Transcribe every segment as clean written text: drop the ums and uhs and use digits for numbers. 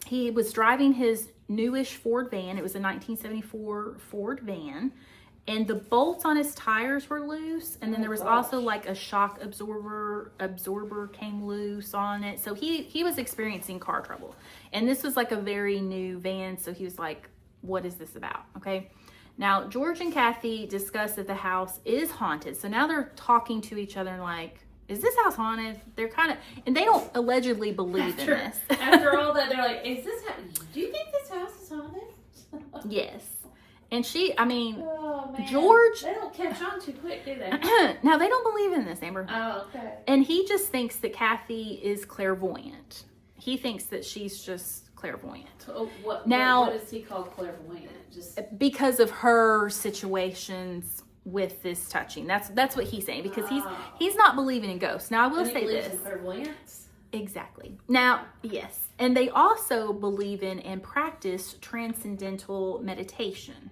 he was driving his newish Ford van. It was a 1974 Ford van. And the bolts on his tires were loose. And then there was also like a shock absorber came loose on it. So he was experiencing car trouble. And this was like a very new van. So he was like, what is this about? Okay. Now, George and Kathy discuss that the house is haunted. So now they're talking to each other and like, is this house haunted? They're kind of, and they don't allegedly believe in this. After all that, they're like, do you think this house is haunted? Yes. And oh, George. They don't catch on too quick, do they? Now, they don't believe in this, Amber. Oh, okay. And he just thinks that Kathy is clairvoyant. He thinks that she's just clairvoyant. Oh, what is he called clairvoyant? Just because of her situations with this touching. That's what he's saying, because he's not believing in ghosts. Now, I will say this. In clairvoyance? Exactly. Now, yes. And they also believe in and practice transcendental meditation,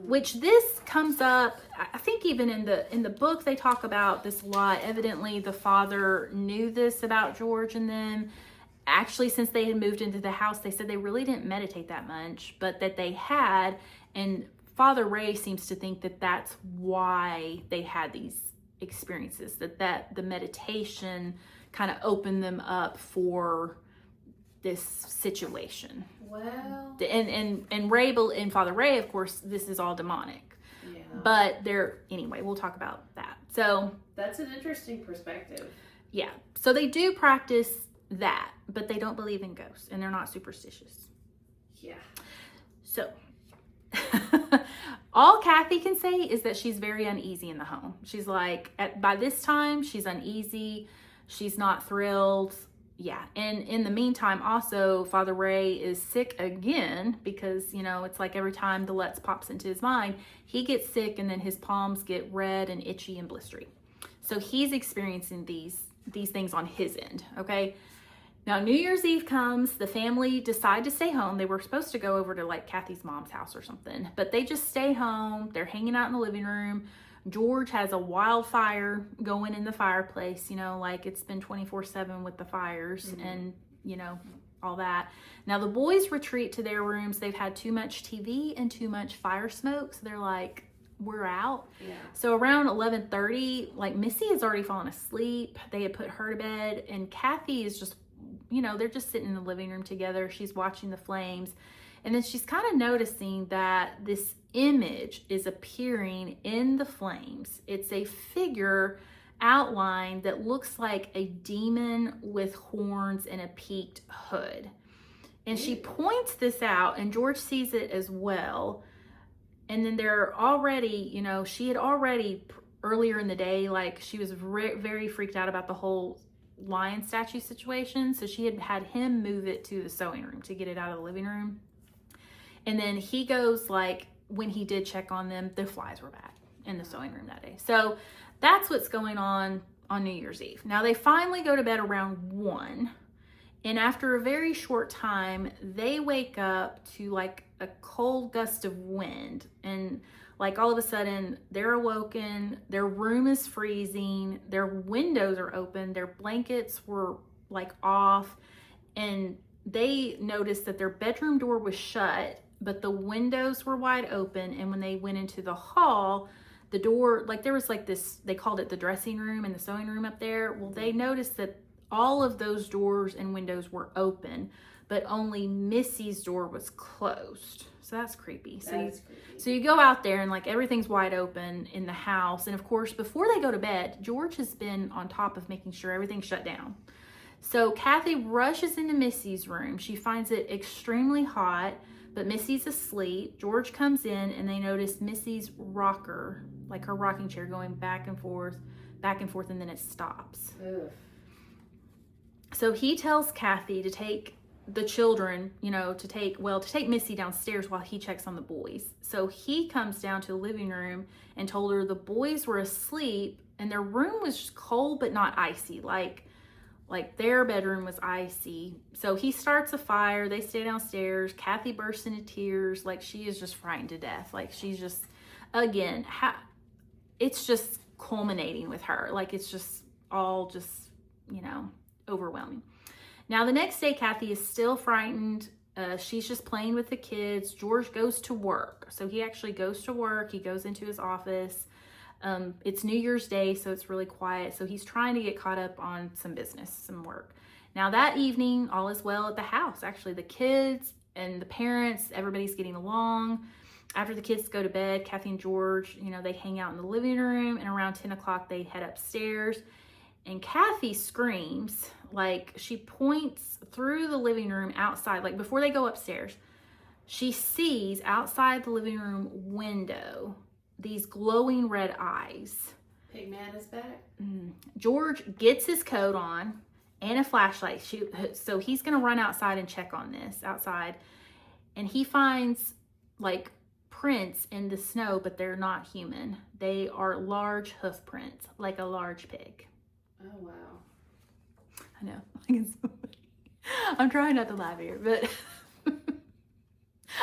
which this comes up, I think even in the book, they talk about this a lot. Evidently, the father knew this about George and them. Actually, since they had moved into the house, they said they really didn't meditate that much, but that they had. And Father Ray seems to think that that's why they had these experiences, that the meditation kind of opened them up for this situation. Well, and Ray and Father Ray, of course, this is all demonic. Yeah. But anyway, we'll talk about that. So that's an interesting perspective. Yeah. So they do practice that, but they don't believe in ghosts, and they're not superstitious. Yeah. So all Kathy can say is that she's very uneasy in the home. She's like, by this time, she's uneasy. She's not thrilled. Yeah. And in the meantime, also, Father Ray is sick again because, it's like every time the Lutz pops into his mind, he gets sick and then his palms get red and itchy and blistery. So he's experiencing these things on his end. Okay. Now, New Year's Eve comes, the family decide to stay home. They were supposed to go over to like Kathy's mom's house or something, but they just stay home. They're hanging out in the living room. George has a wildfire going in the fireplace, like it's been 24/7 with the fires and, all that. Now the boys retreat to their rooms. They've had too much TV and too much fire smoke. So they're like, we're out. Yeah. So around 11:30, like Missy has already fallen asleep. They had put her to bed, and Kathy is just, they're just sitting in the living room together. She's watching the flames. And then she's kind of noticing that this image is appearing in the flames. It's a figure outline that looks like a demon with horns and a peaked hood. And she points this out, and George sees it as well. And then they're already, she had already earlier in the day, like she was very freaked out about the whole lion statue situation. So she had him move it to the sewing room to get it out of the living room. And then he goes, like, when he did check on them, the flies were bad in the sewing room that day. So that's what's going on New Year's Eve. Now, they finally go to bed around 1. And after a very short time, they wake up to, like, a cold gust of wind. And, like, all of a sudden, they're awoken. Their room is freezing. Their windows are open. Their blankets were, like, off. And they noticed that their bedroom door was shut, but the windows were wide open. And when they went into the hall, the door, like there was like this, they called it the dressing room and the sewing room up there. Well, they noticed that all of those doors and windows were open, but only Missy's door was closed. So that's creepy. So you go out there and like everything's wide open in the house. And of course, before they go to bed, George has been on top of making sure everything's shut down. So Kathy rushes into Missy's room. She finds it extremely hot, but Missy's asleep. George comes in and they notice Missy's rocker, like her rocking chair, going back and forth, and then it stops. Ugh. So he tells Kathy to take the children, to take Missy downstairs while he checks on the boys. So he comes down to the living room and told her the boys were asleep and their room was just cold but not icy, like their bedroom was icy. So he starts a fire. They stay downstairs. Kathy bursts into tears. Like she is just frightened to death. Like she's just, again, it's just culminating with her. Like it's just all just, overwhelming. Now, the next day, Kathy is still frightened. She's just playing with the kids. George goes to work. So he actually goes to work. He goes into his office. It's New Year's Day, so it's really quiet. So he's trying to get caught up on some business, some work. Now, that evening, all is well at the house. Actually, the kids and the parents, everybody's getting along. After the kids go to bed, Kathy and George, they hang out in the living room, and around 10 o'clock, they head upstairs. And Kathy screams, like she points through the living room outside, like before they go upstairs. She sees outside the living room window these glowing red eyes. Pigman is back. George gets his coat on and a flashlight. So he's going to run outside and check on this outside. And he finds like prints in the snow, but they're not human. They are large hoof prints, like a large pig. Oh, wow. I know. I'm trying not to laugh here, but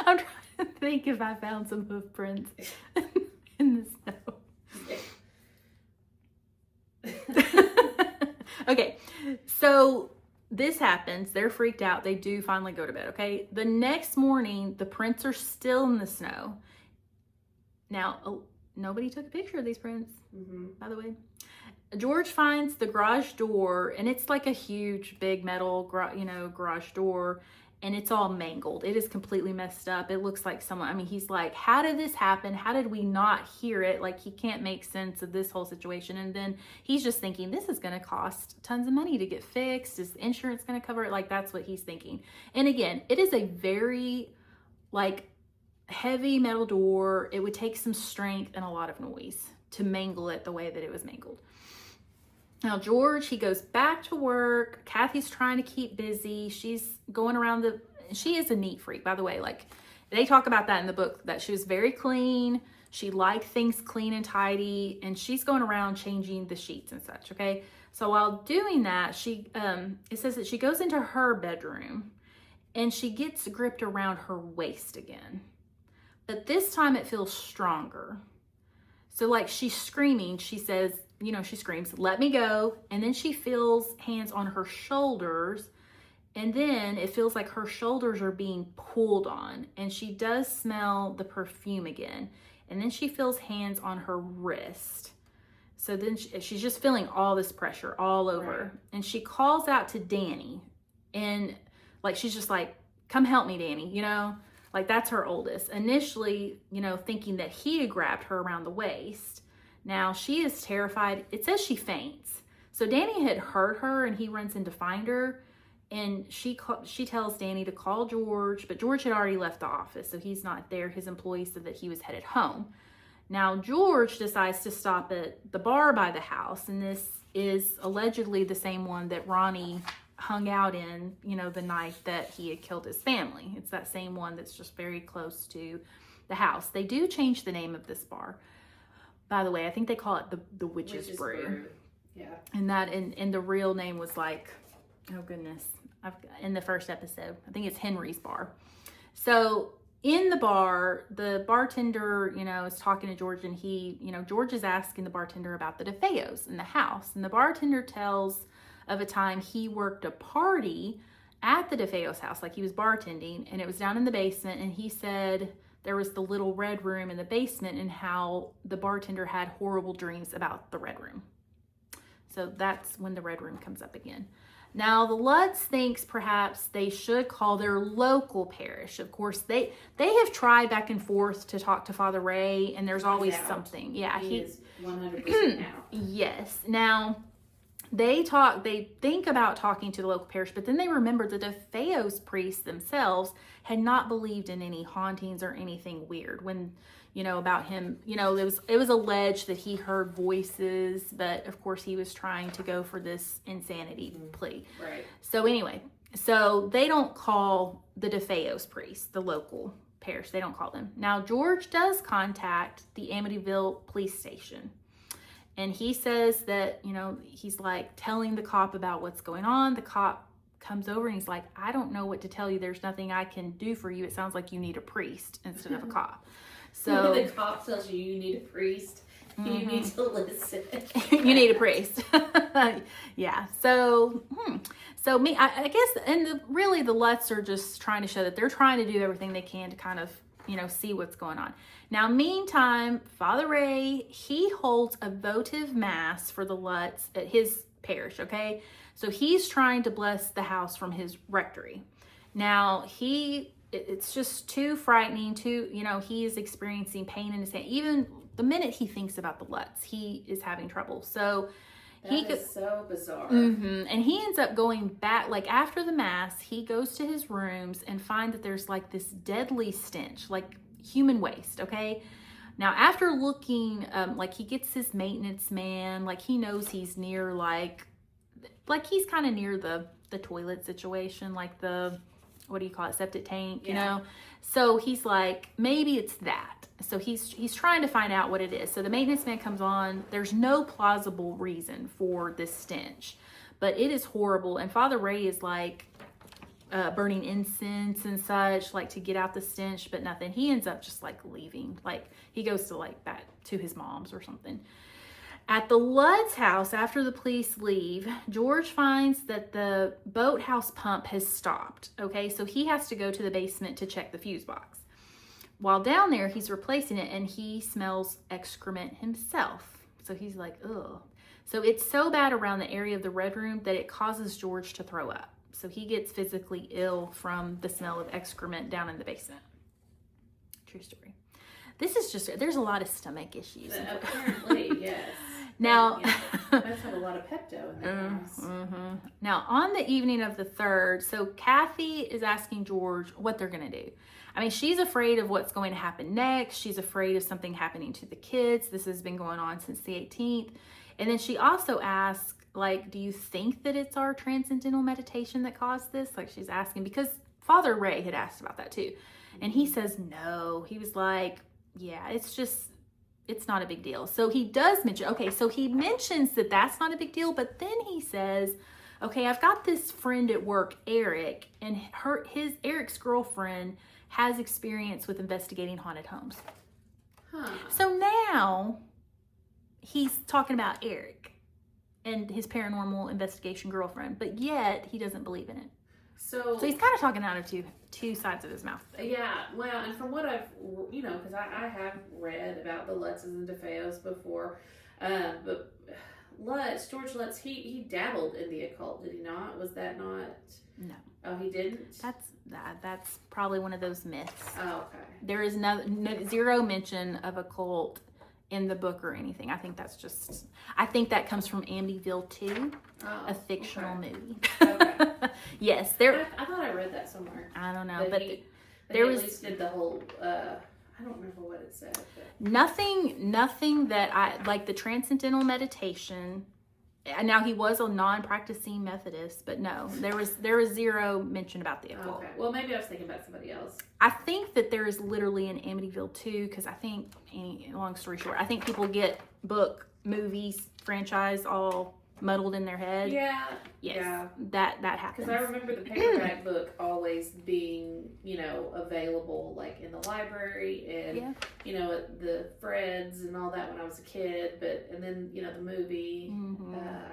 I'm trying to think if I found some hoof prints in the snow. Okay, so this happens. They're freaked out. They do finally go to bed, okay? The next morning, the prints are still in the snow. Now, nobody took a picture of these prints, by the way. George finds the garage door, and it's like a huge, big metal, garage door, and it's all mangled. It is completely messed up. It looks like someone, he's like, how did this happen? How did we not hear it? Like, he can't make sense of this whole situation. And then he's just thinking, this is going to cost tons of money to get fixed. Is the insurance going to cover it? Like, that's what he's thinking. And again, it is a very, heavy metal door. It would take some strength and a lot of noise to mangle it the way that it was mangled. Now, George, he goes back to work. Kathy's trying to keep busy. She's going around she is a neat freak, by the way. Like, they talk about that in the book, that she was very clean. She liked things clean and tidy, and she's going around changing the sheets and such, okay? So while doing that, it says that she goes into her bedroom, and she gets gripped around her waist again. But this time it feels stronger. So like she's screaming, she says, she screams, let me go. And then she feels hands on her shoulders. And then it feels like her shoulders are being pulled on. And she does smell the perfume again. And then she feels hands on her wrist. So then she's just feeling all this pressure all over. Right. And she calls out to Danny. And she's just like, come help me, Danny, that's her oldest. Initially, thinking that he had grabbed her around the waist. Now she is terrified. It says she faints. So Danny had hurt her, and he runs in to find her. And she tells Danny to call George, but George had already left the office, so he's not there. His employee said that he was headed home. Now George decides to stop at the bar by the house, and this is allegedly the same one that Ronnie hung out in, the night that he had killed his family. It's that same one that's just very close to the house. They do change the name of this bar. By the way, I think they call it the Witch's Brew. Yeah. And and the real name was oh goodness, in the first episode, I think it's Henry's Bar. So in the bar, the bartender, is talking to George, and George is asking the bartender about the DeFeos in the house. And the bartender tells of a time he worked a party at the DeFeos house, like he was bartending, and it was down in the basement. And he said there was the little red room in the basement, and how the bartender had horrible dreams about the red room. So that's when the red room comes up again. Now, the Lutz thinks perhaps they should call their local parish. Of course, they have tried back and forth to talk to Father Ray, and there's always something. Yeah, he is 100% out. Yes. Now, they think about talking to the local parish, but then they remember the DeFeos priests themselves had not believed in any hauntings or anything weird when, about him, it was alleged that he heard voices, but of course he was trying to go for this insanity plea. Right. So anyway, they don't call the DeFeos priests, the local parish, they don't call them. Now, George does contact the Amityville police station. And he says that, he's telling the cop about what's going on. The cop comes over and he's like, I don't know what to tell you. There's nothing I can do for you. It sounds like you need a priest instead of a cop. So the cop tells you need a priest. You need to listen. You need a priest. Yeah. So, I guess, and really the Lutz are just trying to show that they're trying to do everything they can to kind of, see what's going on. Now, meantime, Father Ray, he holds a votive mass for the Lutz at his parish, okay? So he's trying to bless the house from his rectory. Now, it's just too frightening, he is experiencing pain in his hand. Even the minute he thinks about the Lutz, he is having trouble. So that is so bizarre. And he ends up going back, like after the mass, he goes to his rooms and finds that there's like this deadly stench, like human waste, okay? Now, after looking, like he gets his maintenance man, like he knows he's near, like he's kind of near the toilet situation, like the, what do you call it, septic tank, So he's like, maybe it's that. So he's trying to find out what it is. So the maintenance man comes on. There's no plausible reason for this stench, but it is horrible. And Father Ray is like burning incense and such, like to get out the stench, but nothing. He ends up just like leaving. Like he goes to like back to his mom's or something. At the Lutz house, after the police leave, George finds that the boathouse pump has stopped. Okay, so he has to go to the basement to check the fuse box. While down there, he's replacing it and he smells excrement himself. So he's like, ugh. So it's so bad around the area of the Red Room that it causes George to throw up. So he gets physically ill from the smell of excrement down in the basement. True story. This is just, there's a lot of stomach issues. Apparently, yes. Now, must have a lot of Pepto in their house. Now, on the evening of the 3rd, so Kathy is asking George what they're going to do. I mean, she's afraid of what's going to happen next. She's afraid of something happening to the kids. This has been going on since the 18th. And then she also asks, like, do you think that it's our transcendental meditation that caused this? Like, she's asking, because Father Ray had asked about that too. And he says no. He was like, yeah, it's not a big deal. So he does mention, so he mentions that that's not a big deal, but then he says, okay, I've got this friend at work, Eric, and Eric's girlfriend has experience with investigating haunted homes. So now he's talking about Eric and his paranormal investigation girlfriend, but yet he doesn't believe in it. So he's kind of talking out of two sides of his mouth. Yeah, well, and from what I've, because I have read about the Lutzes and DeFeos before, but George Lutz, he dabbled in the occult, did he not? Was that not? No. Oh, he didn't? That's probably one of those myths. Oh, okay. There is zero mention of occult in the book or anything. I think that comes from Amityville 2, a fictional movie. Okay. Yes, I thought I read that somewhere. I don't know, there was at least did the whole. I don't remember what it said. But. Nothing that I like the transcendental meditation. Now he was a non-practicing Methodist, but no, there was zero mention about the occult. Okay, well maybe I was thinking about somebody else. I think that there is literally an Amityville 2 because I think, long story short, I think people get book, movies, franchise all muddled in their head. Yeah. Yes, yeah. That happens. Because I remember the paperback book always being, available like in the library and, at the Fred's and all that when I was a kid. And then, the movie,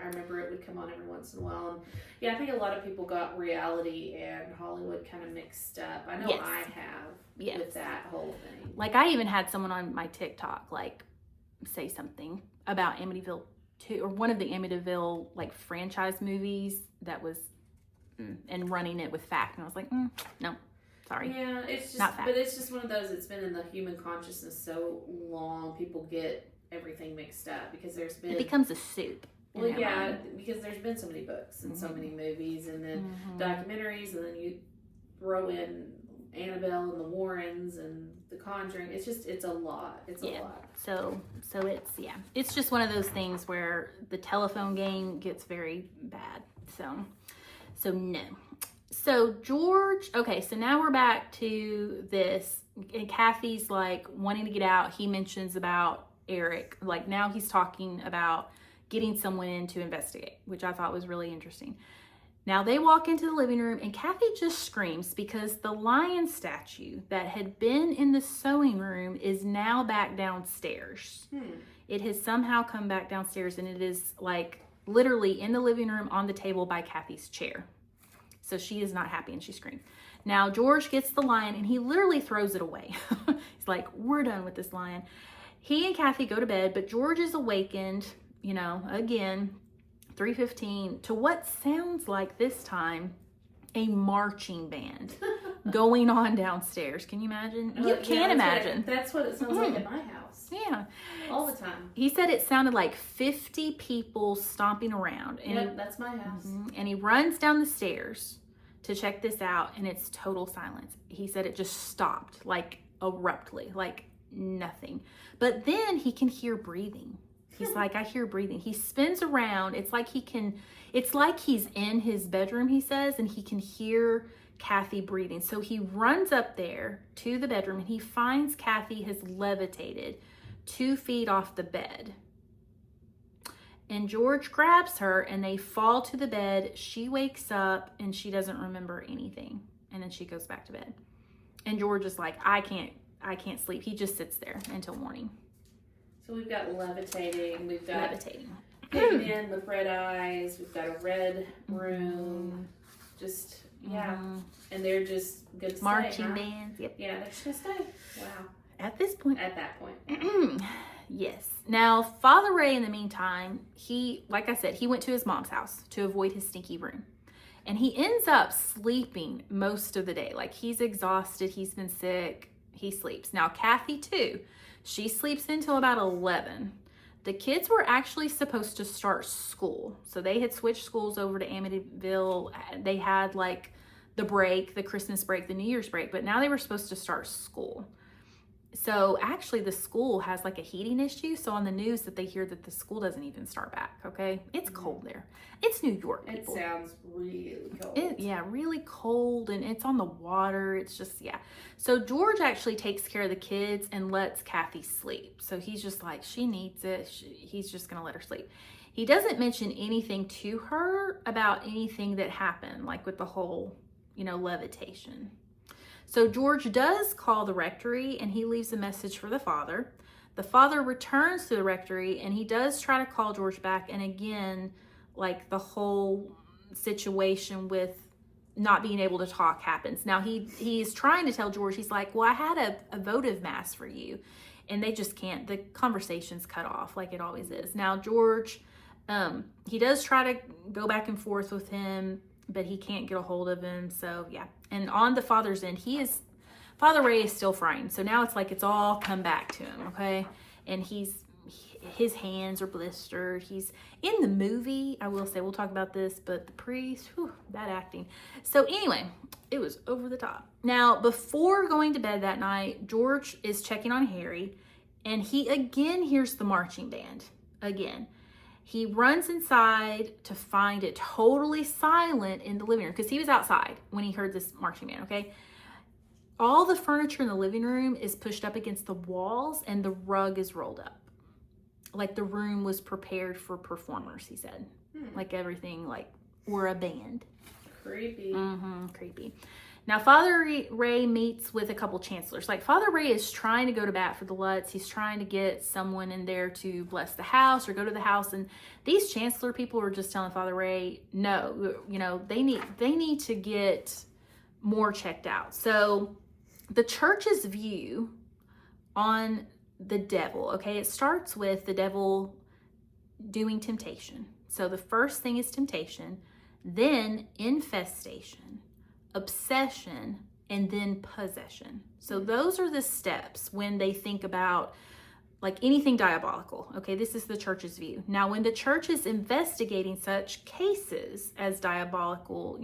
I remember it would come on every once in a while. And yeah, I think a lot of people got reality and Hollywood kind of mixed up. I know I have with that whole thing. Like I even had someone on my TikTok like say something about Amityville 2 or one of the Amityville like franchise movies that was and running it with fact, and I was like, no, sorry. Yeah, it's just not fact. But it's just one of those. It's been in the human consciousness so long, people get everything mixed up because there's been it becomes a soup. Well, yeah, because there's been so many books and so many movies and then documentaries, and then you throw in Annabelle and the Warrens and the Conjuring. It's a lot. It's a lot. So it's just one of those things where the telephone game gets very bad. So no. So George, so now we're back to this, and Kathy's like wanting to get out. He mentions about Eric, like now he's talking about getting someone in to investigate, which I thought was really interesting. Now they walk into the living room and Kathy just screams because the lion statue that had been in the sewing room is now back downstairs. It has somehow come back downstairs and it is like literally in the living room on the table by Kathy's chair. So she is not happy and she screams. Now George gets the lion and he literally throws it away. He's like, we're done with this lion. He and Kathy go to bed, but George is awakened, you know, again, 3:15 to what sounds like this time a marching band going on downstairs. Can you imagine? You can't imagine. That's what it sounds like at my house. Yeah. All the time. He said it sounded like 50 people stomping around. And that's my house. And he runs down the stairs to check this out and it's total silence. He said it just stopped like abruptly, like nothing. But then he can hear breathing. He's like, I hear breathing. He spins around. It's like he's in his bedroom, he says, and he can hear Kathy breathing. So he runs up there to the bedroom and he finds Kathy has levitated 2 feet off the bed. And George grabs her and they fall to the bed. She wakes up and she doesn't remember anything. And then she goes back to bed. And George is like, I can't sleep. He just sits there until morning. So we've got levitating, we've got levitating. Pigmen in with red eyes, we've got a red room, just, and they're just good to marching stay, bands, yep. Yeah, they're just gonna stay. Wow. At this point. At that point. Yes. Now, Father Ray, in the meantime, like I said, he went to his mom's house to avoid his stinky room. And he ends up sleeping most of the day. Like, he's exhausted, he's been sick, he sleeps. Now, Kathy, too. She sleeps until about 11. The kids were actually supposed to start school. So they had switched schools over to Amityville. They had like the break, the Christmas break, the New Year's break, but now they were supposed to start school. So actually the school has like a heating issue. So on the news that they hear that the school doesn't even start back, okay? It's cold there. It's New York, people. It sounds really cold. Really cold, and it's on the water. It's just, So George actually takes care of the kids and lets Kathy sleep. So he's just like, she needs it. He's just going to let her sleep. He doesn't mention anything to her about anything that happened, like with the whole, levitation. So George does call the rectory and he leaves a message for the father. The father returns to the rectory and he does try to call George back. And again, like the whole situation with not being able to talk happens. Now he's trying to tell George, he's like, well, I had a votive mass for you. And they just can't, the conversation's cut off like it always is. Now George, he does try to go back and forth with him, but he can't get a hold of him. So and on the father's end, Father Ray is still frightened. So now it's like it's all come back to him, okay? And his hands are blistered. He's in the movie, I will say, we'll talk about this, but the priest, bad acting. So anyway, it was over the top. Now, before going to bed that night, George is checking on Harry, and he again hears the marching band, again. He runs inside to find it totally silent in the living room because he was outside when he heard this marching band, okay? All the furniture in the living room is pushed up against the walls and the rug is rolled up. Like the room was prepared for performers, he said. Like everything, like we're a band. Creepy. Creepy. Now, Father Ray meets with a couple chancellors. Like, Father Ray is trying to go to bat for the Lutz. He's trying to get someone in there to bless the house or go to the house. And these chancellor people are just telling Father Ray, no, they need to get more checked out. So the church's view on the devil, okay, it starts with the devil doing temptation. So the first thing is temptation, then infestation, obsession, and then possession. So those are the steps when they think about like anything diabolical. Okay, this is the church's view. Now, when the church is investigating such cases as diabolical,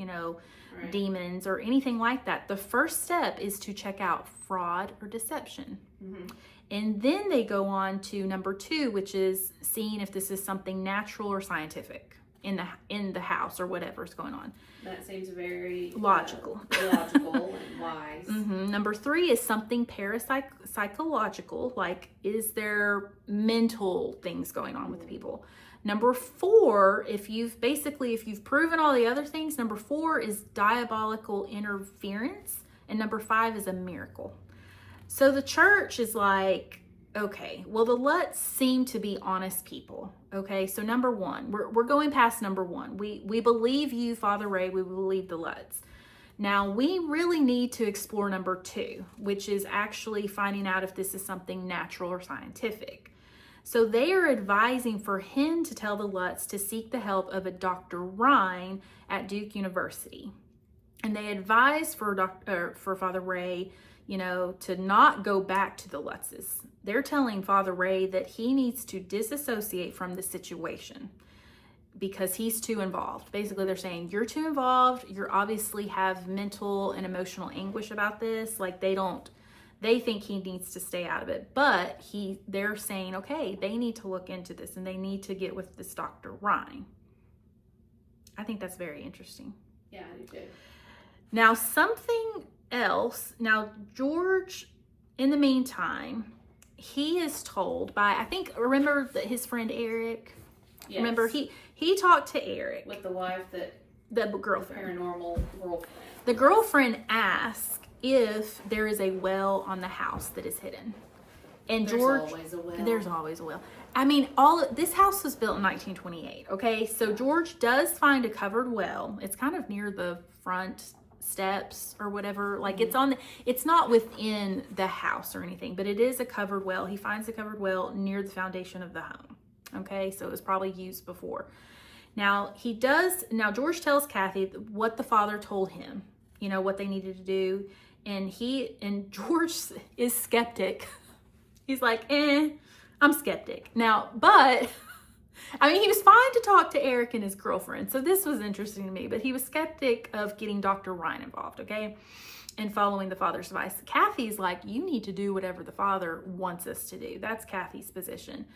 demons or anything like that, the first step is to check out fraud or deception. And then they go on to number 2, which is seeing if this is something natural or scientific in the house or whatever's going on. That seems very logical. Logical and wise. Number 3 is something parapsychological, like is there mental things going on with people? Number 4, if you've proven all the other things, number 4 is diabolical interference, and number 5 is a miracle. So the church is like, okay, well, the Lutz seem to be honest people. Okay, so number 1, we're going past number 1. We believe you, Father Ray. We believe the Lutz. Now, we really need to explore number 2, which is actually finding out if this is something natural or scientific. So they are advising for him to tell the Lutz to seek the help of a Dr. Rhine at Duke University. And they advise for Father Ray, to not go back to the Lutzes. They're telling Father Ray that he needs to disassociate from the situation because he's too involved. Basically, they're saying, you're too involved. You obviously have mental and emotional anguish about this. Like, they think he needs to stay out of it. But they're saying, okay, they need to look into this and they need to get with this Dr. Rhine. I think that's very interesting. Yeah, I do too. Now, something else. Now, George, in the meantime, he is told by, remember that his friend Eric? Yes. Remember, he talked to Eric. With the wife the girlfriend. The paranormal girlfriend. The girlfriend asked if there is a well on the house that is hidden. And There's George, always a well. There's always a well. I mean, this house was built in 1928, okay? So George does find a covered well. It's kind of near the front steps or whatever. Like, it's not within the house or anything, but it is a covered well. He finds a covered well near the foundation of the home. Okay, so it was probably used before. Now, George tells Kathy what the father told him, what they needed to do. And George is skeptic. He's like, I'm skeptic. Now, but, he was fine to talk to Eric and his girlfriend. So this was interesting to me, but he was skeptic of getting Dr. Rhine involved, okay? And following the father's advice. Kathy's like, you need to do whatever the father wants us to do. That's Kathy's position.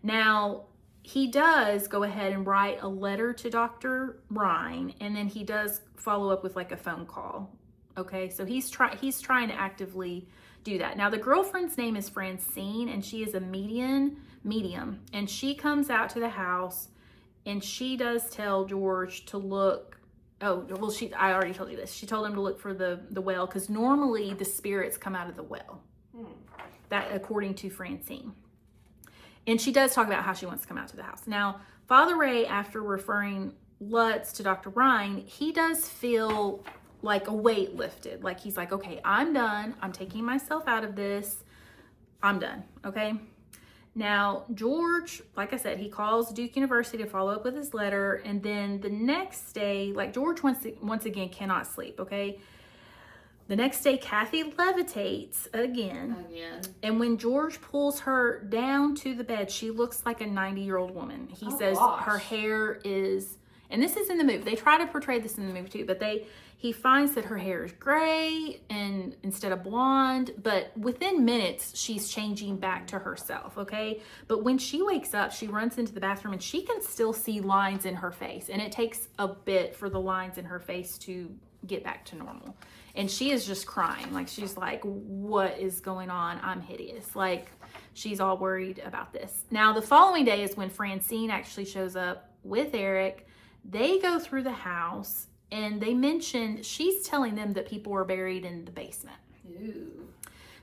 Now, he does go ahead and write a letter to Dr. Rhine, and then he does follow up with like a phone call. Okay, so he's trying to actively do that. Now, the girlfriend's name is Francine, and she is a medium, and she comes out to the house, and she does tell George to look. Oh, well, I already told you this. She told him to look for the well, because normally the spirits come out of the well. That, according to Francine. And she does talk about how she wants to come out to the house. Now, Father Ray, after referring Lutz to Dr. Rhine, he does feel like a weight lifted. Like, he's like, okay, I'm done. I'm taking myself out of this. I'm done, okay? Now, George, like I said, he calls Duke University to follow up with his letter. And then the next day, like, George once again cannot sleep, okay? The next day, Kathy levitates again. And when George pulls her down to the bed, she looks like a 90-year-old woman. He says her hair is, and this is in the movie. They try to portray this in the movie too, but he finds that her hair is gray and instead of blonde, but within minutes, she's changing back to herself, okay? But when she wakes up, she runs into the bathroom and she can still see lines in her face. And it takes a bit for the lines in her face to get back to normal. And she is just crying. Like, she's like, what is going on? I'm hideous. Like, she's all worried about this. Now, the following day is when Francine actually shows up with Eric. They go through the house and they mention, she's telling them that people were buried in the basement. Ooh.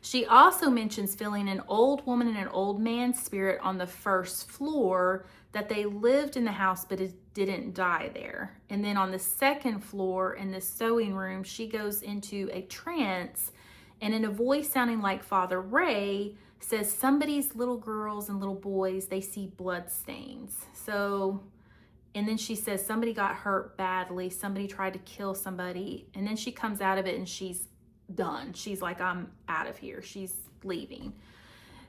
She also mentions feeling an old woman and an old man's spirit on the first floor, that they lived in the house but it didn't die there. And then on the second floor in the sewing room, she goes into a trance, and in a voice sounding like Father Ray says somebody's little girls and little boys, they see blood stains. So, and then she says somebody got hurt badly, somebody tried to kill somebody, and then she comes out of it and she's done. She's like, I'm out of here. She's leaving.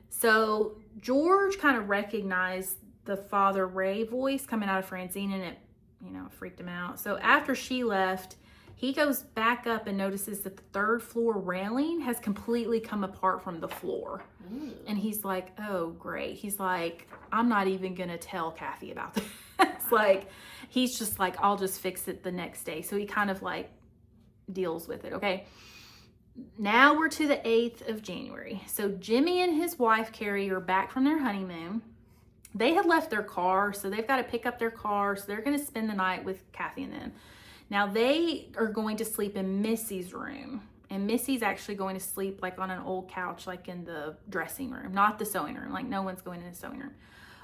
So George kind of recognized the Father Ray voice coming out of Francine, and it, freaked him out. So after she left, he goes back up and notices that the third floor railing has completely come apart from the floor. Ooh. And he's like, oh, great. He's like, I'm not even going to tell Kathy about this. Like, he's just like, I'll just fix it the next day. So he kind of like deals with it. Okay. Now we're to the 8th of January. So Jimmy and his wife, Carrie, are back from their honeymoon. They had left their car, so they've got to pick up their car. So they're going to spend the night with Kathy and them. Now they are going to sleep in Missy's room. And Missy's actually going to sleep like on an old couch, like in the dressing room, not the sewing room. Like no one's going in the sewing room.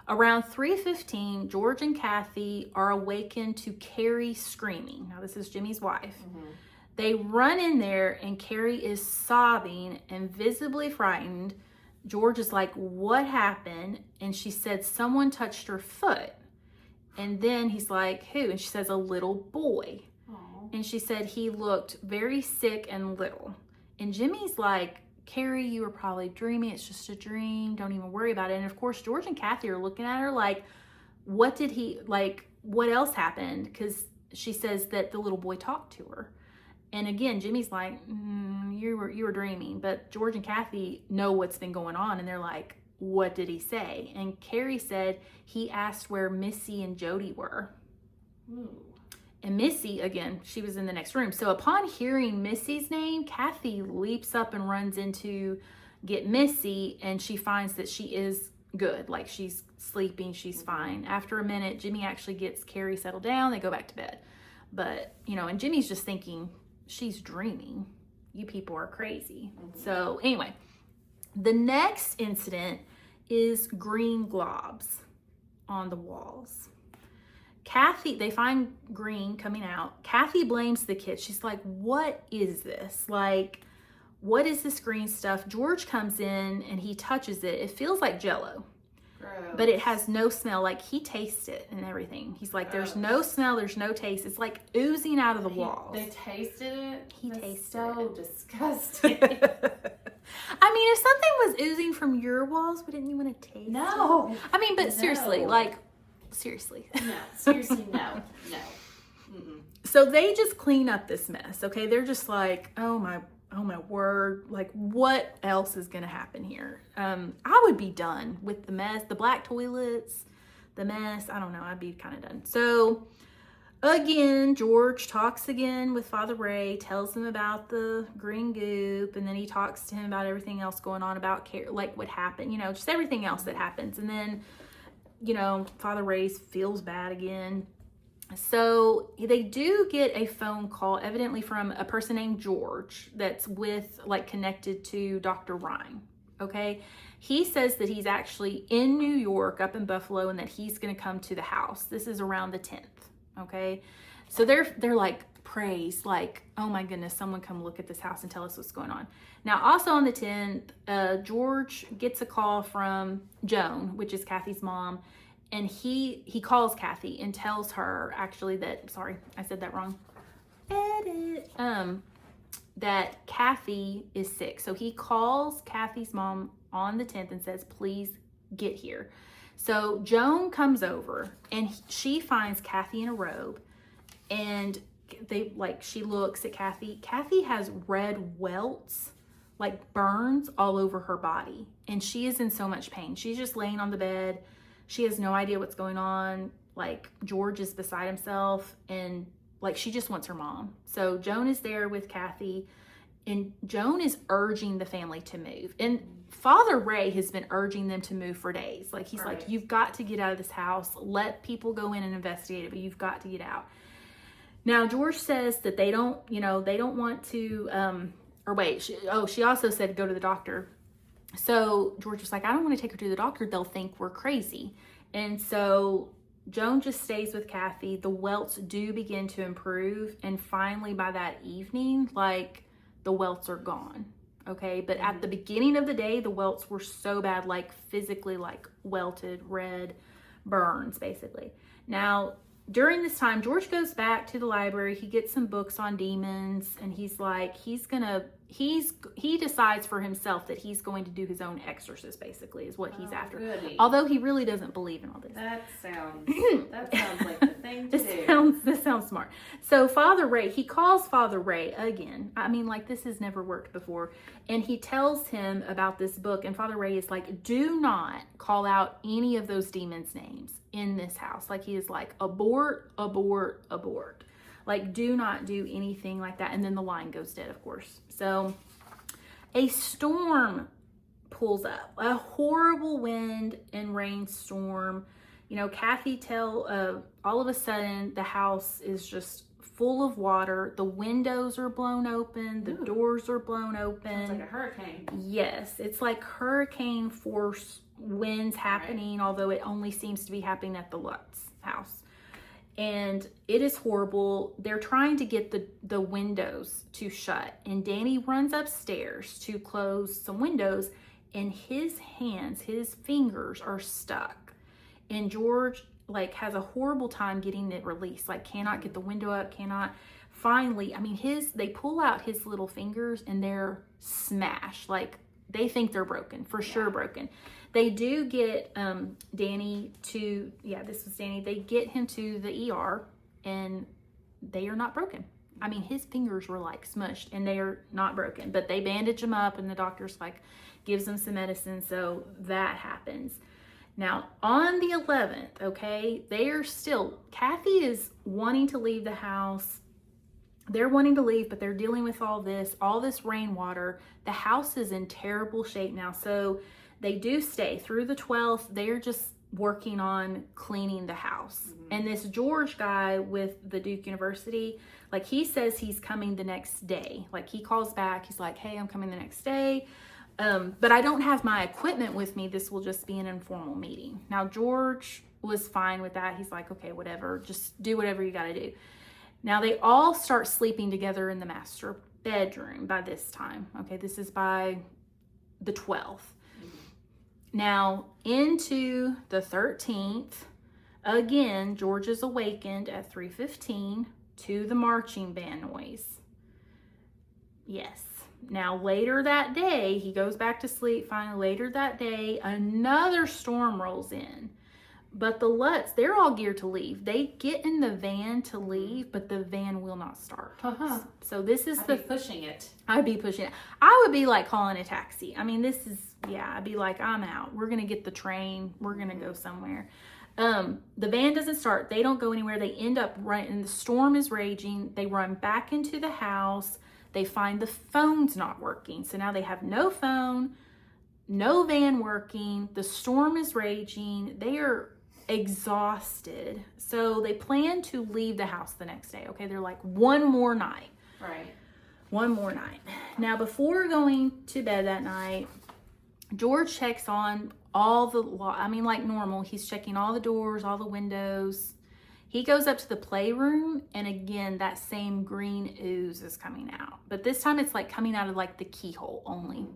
Around 3:15, George and Kathy are awakened to Carrie screaming. Now this is Jimmy's wife. Mm-hmm. They run in there and Carrie is sobbing and visibly frightened. George is like, what happened? And she said, someone touched her foot. And then he's like, who? And she says, a little boy. Aww. And she said, he looked very sick and little. And Jimmy's like, Carrie, you were probably dreaming. It's just a dream. Don't even worry about it. And of course, George and Kathy are looking at her like, what else happened? Because she says that the little boy talked to her. And again, Jimmy's like, you were dreaming. But George and Kathy know what's been going on. And they're like, what did he say? And Carrie said he asked where Missy and Jody were. Ooh. And Missy, again, she was in the next room. So upon hearing Missy's name, Kathy leaps up and runs in to get Missy. And she finds that she is good. Like she's sleeping. She's fine. After a minute, Jimmy actually gets Carrie settled down. They go back to bed. But, and Jimmy's just thinking, she's dreaming. You people are crazy. Mm-hmm. So anyway, the next incident is green globs on the walls. Kathy, they find green coming out. Kathy blames the kids. She's like, what is this? Like, what is this green stuff? George comes in and he touches it. It feels like Jell-O. Gross. But it has no smell. Like he tastes it and everything. He's like, there's no smell, there's no taste. It's like oozing out of the walls. They tasted it? He tasted so it. Disgusting. I mean, if something was oozing from your walls, wouldn't you want to taste it? I mean, but seriously, seriously. No, seriously, no. Mm-mm. So they just clean up this mess, okay? They're just like, oh my word, like what else is gonna happen here? I would be done with the mess, the black toilets, the mess. I don't know, I'd be kind of done. So again, George talks again with Father Ray, tells him about the green goop, and then he talks to him about everything else going on about like what happened, just everything else that happens. And then, Father Ray feels bad again. So they do get a phone call, evidently from a person named George that's connected to Dr. Ryan. Okay. He says that he's actually in New York, up in Buffalo, and that he's going to come to the house. This is around the 10th. Okay. So they're like, praise, like, oh my goodness, someone come look at this house and tell us what's going on. Now, also on the 10th, George gets a call from Joan, which is Kathy's mom. And he calls Kathy and tells her actually that, sorry, I said that wrong. That Kathy is sick. So he calls Kathy's mom on the 10th and says, please get here. So Joan comes over and she finds Kathy in a robe, and she looks at Kathy. Kathy has red welts, like burns all over her body. And she is in so much pain. She's just laying on the bed. She has no idea what's going on. Like George is beside himself, and she just wants her mom. So Joan is there with Kathy, and Joan is urging the family to move. And Father Ray has been urging them to move for days. Like he's like, you've got to get out of this house. Let people go in and investigate it, but you've got to get out. Now George says that they don't want to, she also said go to the doctor. So George was like, I don't want to take her to the doctor. They'll think we're crazy. And so Joan just stays with Kathy. The welts do begin to improve. And finally, by that evening, the welts are gone. Okay. But at the beginning of the day, the welts were so bad, physically, welted, red burns, basically. Now, during this time, George goes back to the library. He gets some books on demons, and he's like, he decides for himself that he's going to do his own exorcist, basically, is what he's after. Goody. Although he really doesn't believe in all this. That sounds like the thing to do. This sounds smart. So Father Ray, he calls Father Ray again. I mean, this has never worked before. And he tells him about this book. And Father Ray is like, do not call out any of those demons' names in this house. He is like, abort, abort, abort. Do not do anything like that. And then the line goes dead, of course. So a storm pulls up. A horrible wind and rainstorm. You know, Kathy all of a sudden the house is just full of water. The windows are blown open. The doors are blown open. Sounds like a hurricane. Yes, it's like hurricane force winds happening, although it only seems to be happening at the Lutz house. And it is horrible. They're trying to get the windows to shut. And Danny runs upstairs to close some windows, and his fingers are stuck. And George has a horrible time getting it released. Cannot get the window up, cannot. Finally, they pull out his little fingers and they're smashed. They think they're broken, for sure broken. They do get Danny to, this was Danny. They get him to the ER and they are not broken. His fingers were smushed and they are not broken, but they bandage him up and the doctor's gives him some medicine. So that happens. Now on the 11th, okay, Kathy is wanting to leave the house. They're wanting to leave, but they're dealing with all this rainwater. The house is in terrible shape now. So they do stay through the 12th. They're just working on cleaning the house. Mm-hmm. And this George guy with the Duke University, he says he's coming the next day. He calls back. He's like, hey, I'm coming the next day. But I don't have my equipment with me. This will just be an informal meeting. Now, George was fine with that. He's like, okay, whatever. Just do whatever you got to do. Now, they all start sleeping together in the master bedroom by this time. Okay, this is by the 12th. Now, into the 13th, again, George is awakened at 3:15 to the marching band noise. Yes. Now, later that day, he goes back to sleep. Finally, later that day, another storm rolls in. But the Lutz, they're all geared to leave. They get in the van to leave, but the van will not start. Uh-huh. So this is I'd be pushing it. I'd be pushing it. I would be calling a taxi. I'd be I'm out. We're going to get the train. We're going to go somewhere. The van doesn't start. They don't go anywhere. They end up running. The storm is raging. They run back into the house. They find the phone's not working. So now they have no phone, no van working. The storm is raging. They are exhausted. So they plan to leave the house the next day. Okay, they're one more night. Right. One more night. Now, before going to bed that night, George checks on all the like normal. He's checking all the doors, all the windows. He goes up to the playroom, and again, that same green ooze is coming out. But this time it's coming out of the keyhole only.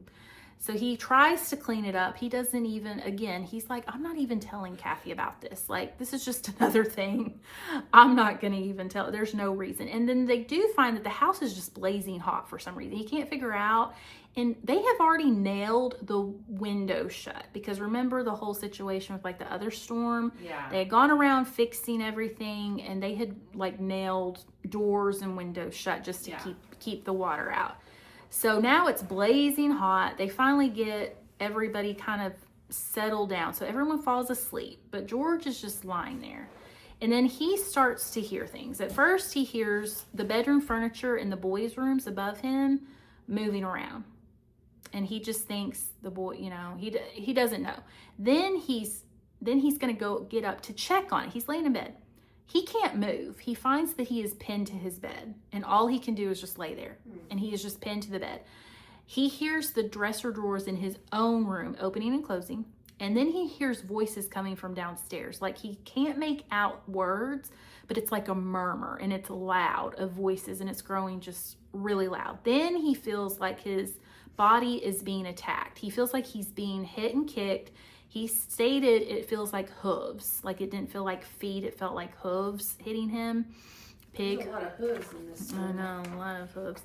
So he tries to clean it up. He doesn't even, again, he's I'm not even telling Kathy about this. This is just another thing. I'm not going to even tell. There's no reason. And then they do find that the house is just blazing hot for some reason. He can't figure out. And they have already nailed the window shut. Because remember the whole situation with the other storm? Yeah. They had gone around fixing everything. And they had nailed doors and windows shut just to keep the water out. So now it's blazing hot. They finally get everybody kind of settled down. So everyone falls asleep, but George is just lying there. And then he starts to hear things. At first, he hears the bedroom furniture in the boys' rooms above him moving around. And he just thinks the boy, he doesn't know. Then he's going to go get up to check on it. He's laying in bed. He can't move. He finds that he is pinned to his bed, and all he can do is just lay there, and he is just pinned to the bed. He hears the dresser drawers in his own room opening and closing, and then he hears voices coming from downstairs. He can't make out words, but it's like a murmur, and it's loud of voices, and it's growing just really loud. Then he feels like his body is being attacked. He feels like he's being hit and kicked. He stated it feels like hooves. It didn't feel like feet. It felt like hooves hitting him. Pig. There's a lot of hooves in this story. I know, a lot of hooves.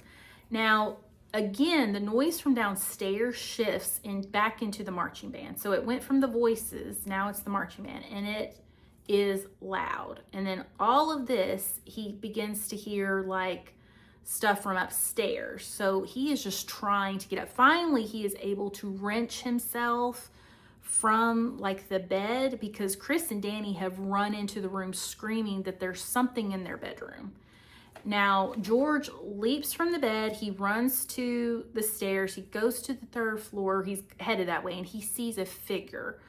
Now, again, the noise from downstairs shifts back into the marching band. So it went from the voices, now it's the marching band, and it is loud. And then all of this, he begins to hear stuff from upstairs. So he is just trying to get up. Finally, he is able to wrench himself from the bed, because Chris and Danny have run into the room screaming that there's something in their bedroom. Now, George leaps from the bed. He runs to the stairs. He goes to the 3rd floor. He's headed that way, and he sees a figure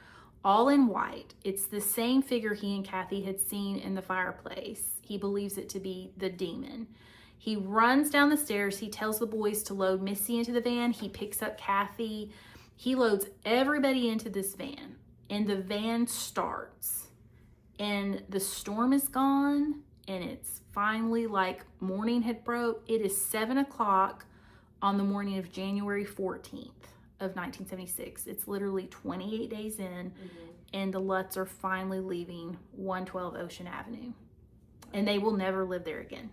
all in white. It's the same figure he and Kathy had seen in the fireplace. He believes it to be the demon. He runs down the stairs. He tells the boys to load Missy into the van. He picks up Kathy. He loads everybody into this van, and the van starts, and the storm is gone, and it's finally like morning had broke. It is 7 o'clock on the morning of January 14th of 1976. It's literally 28 days in, and the Lutz are finally leaving 112 Ocean Avenue, and they will never live there again.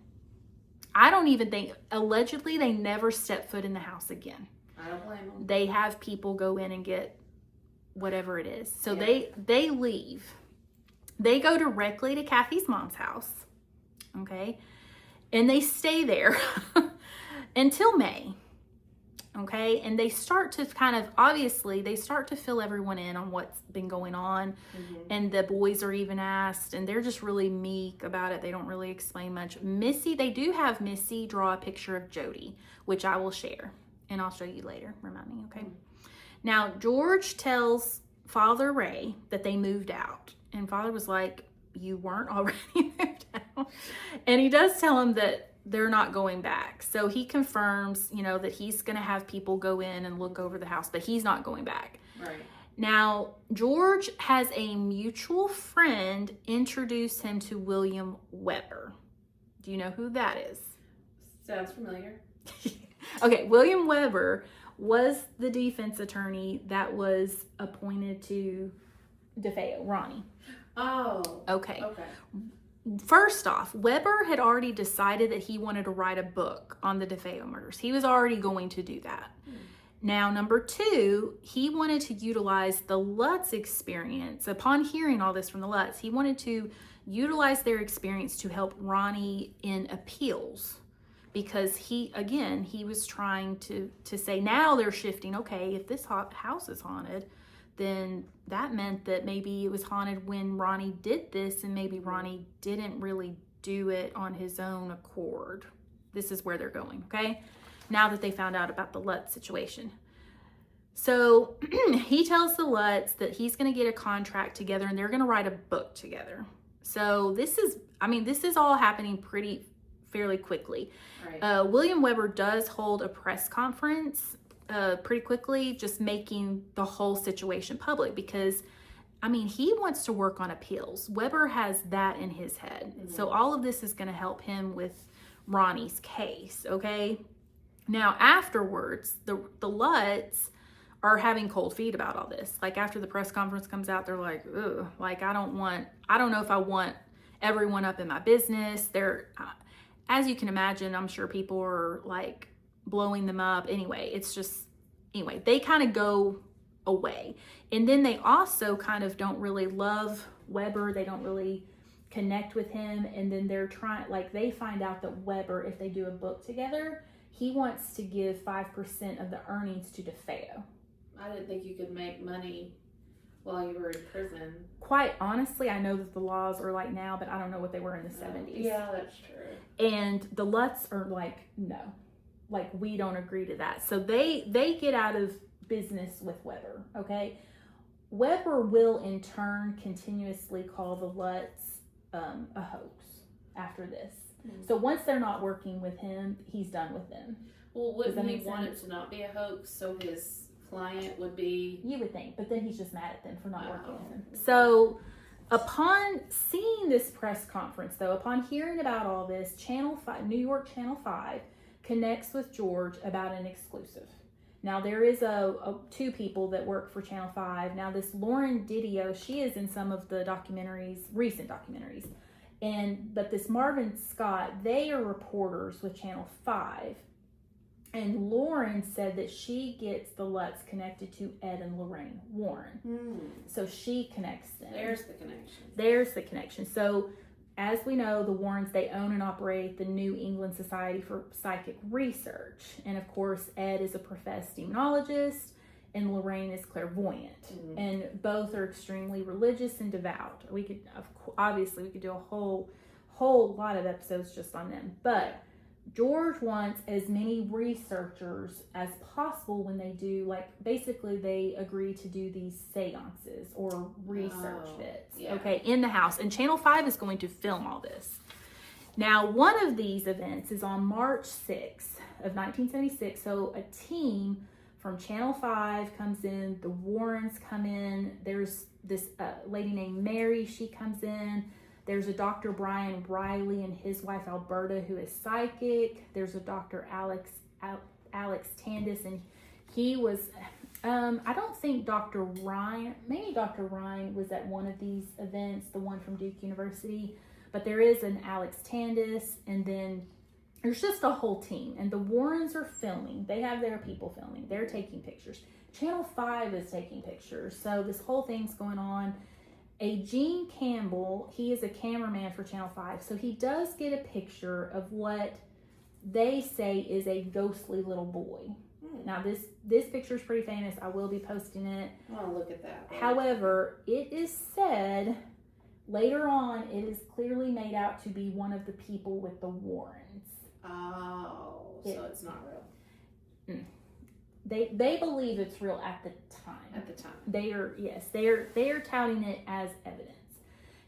I don't even think, allegedly, they never step foot in the house again. I don't blame them. They have people go in and get whatever it is. So they leave. They go directly to Kathy's mom's house. Okay. And they stay there until May. Okay. And they start to obviously, they start to fill everyone in on what's been going on. And the boys are even asked, and they're just really meek about it. They don't really explain much. They do have Missy draw a picture of Jody, which I will share. And I'll show you later. Remind me, okay? Now, George tells Father Ray that they moved out. And Father was like, you weren't already moved out? And he does tell him that they're not going back. So he confirms, that he's going to have people go in and look over the house, but he's not going back. Right. Now, George has a mutual friend introduce him to William Weber. Do you know who that is? Sounds familiar. Okay, William Weber was the defense attorney that was appointed to DeFeo, Ronnie. Oh. Okay. First off, Weber had already decided that he wanted to write a book on the DeFeo murders. He was already going to do that. Now, number 2, he wanted to utilize the Lutz experience. Upon hearing all this from the Lutz, he wanted to utilize their experience to help Ronnie in appeals. Because he was trying to say, now they're shifting, okay, if this house is haunted, then that meant that maybe it was haunted when Ronnie did this, and maybe Ronnie didn't really do it on his own accord. This is where they're going, okay? Now that they found out about the Lutz situation. So he tells the Lutz that he's going to get a contract together, and they're going to write a book together. So this is all happening fairly quickly. Right. William Weber does hold a press conference pretty quickly, just making the whole situation public, because he wants to work on appeals. Weber has that in his head. So all of this is going to help him with Ronnie's case, okay? Now, afterwards, the Lutz are having cold feet about all this. Like, after the press conference comes out, they're like, ugh, like, I don't know if I want everyone up in my business. As you can imagine, I'm sure people are like blowing them up. Anyway, they kind of go away. And then they also kind of don't really love Weber. They don't really connect with him. And then they find out that Weber, if they do a book together, he wants to give 5% of the earnings to DeFeo. I didn't think you could make money while you were in prison. Quite honestly, I know that the laws are like now, but I don't know what they were in the 70s. Yeah, that's true. And the Lutz are like, no, like, we don't agree to that. So they get out of business with Weber, okay? Weber will in turn continuously call the Lutz a hoax after this. So once they're not working with him, he's done with them. Well, wouldn't he want it to not be a hoax so his client would be? You would think, but then he's just mad at them for not working with him. So upon seeing this press conference, though, upon hearing about all this, New York Channel 5 connects with George about an exclusive. Now, there is two people that work for Channel 5. Now, this Lauren Didio, she is in some of the recent documentaries. But this Marvin Scott, they are reporters with Channel 5. And Lauren said that she gets the Lutz connected to Ed and Lorraine Warren. So she connects them. There's the connection. So, as we know, the Warrens, they own and operate the New England Society for Psychic Research. And of course, Ed is a professed demonologist and Lorraine is clairvoyant. And both are extremely religious and devout. We could do a whole lot of episodes just on them. But George wants as many researchers as possible when they do, like, basically they agree to do these seances or research bits, okay, in the house. And Channel 5 is going to film all this. Now, one of these events is on March 6th of 1976. So a team from Channel 5 comes in, the Warrens come in, there's this lady named Mary, she comes in. There's a Dr. Brian Riley and his wife Alberta, who is psychic. There's a Dr. Alex Tandis, and he was, I don't think Dr. Ryan, maybe Dr. Ryan was at one of these events, the one from Duke University, but there is an Alex Tandis, and then there's just a whole team, and the Warrens are filming. They have their people filming. They're taking pictures. Channel 5 is taking pictures, so this whole thing's going on. A Gene Campbell, he is a cameraman for Channel 5, so he does get a picture of what they say is a ghostly little boy. Now, this picture is pretty famous. I will be posting it. Oh, look at that. However, it is said later on, it is clearly made out to be one of the people with the Warrens. Oh, so it's not real. They believe it's real at the time. At the time. They are touting it as evidence.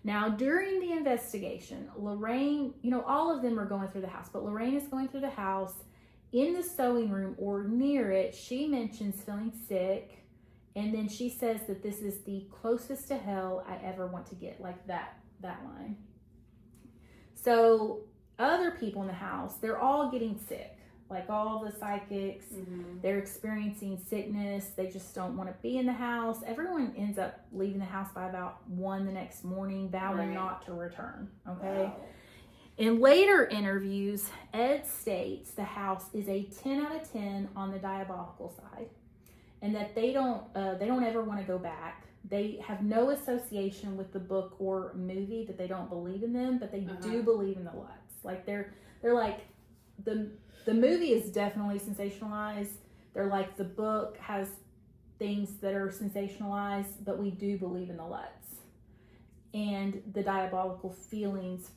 Now, during the investigation, Lorraine, all of them are going through the house, but Lorraine is going through the house. In the sewing room or near it, she mentions feeling sick, and then she says that this is the closest to hell I ever want to get, like that line. So other people in the house, they're all getting sick. Like all the psychics, they're experiencing sickness. They just don't want to be in the house. Everyone ends up leaving the house by about 1 the next morning, vowing not to return. Okay. Wow. In later interviews, Ed states the house is a 10 out of 10 on the diabolical side, and that they don't ever want to go back. They have no association with the book or movie, that they don't believe in them, but they do believe in the Lutz. Like they're like the movie is definitely sensationalized. They're like, the book has things that are sensationalized, but we do believe in the Lutz. And the diabolical feelings,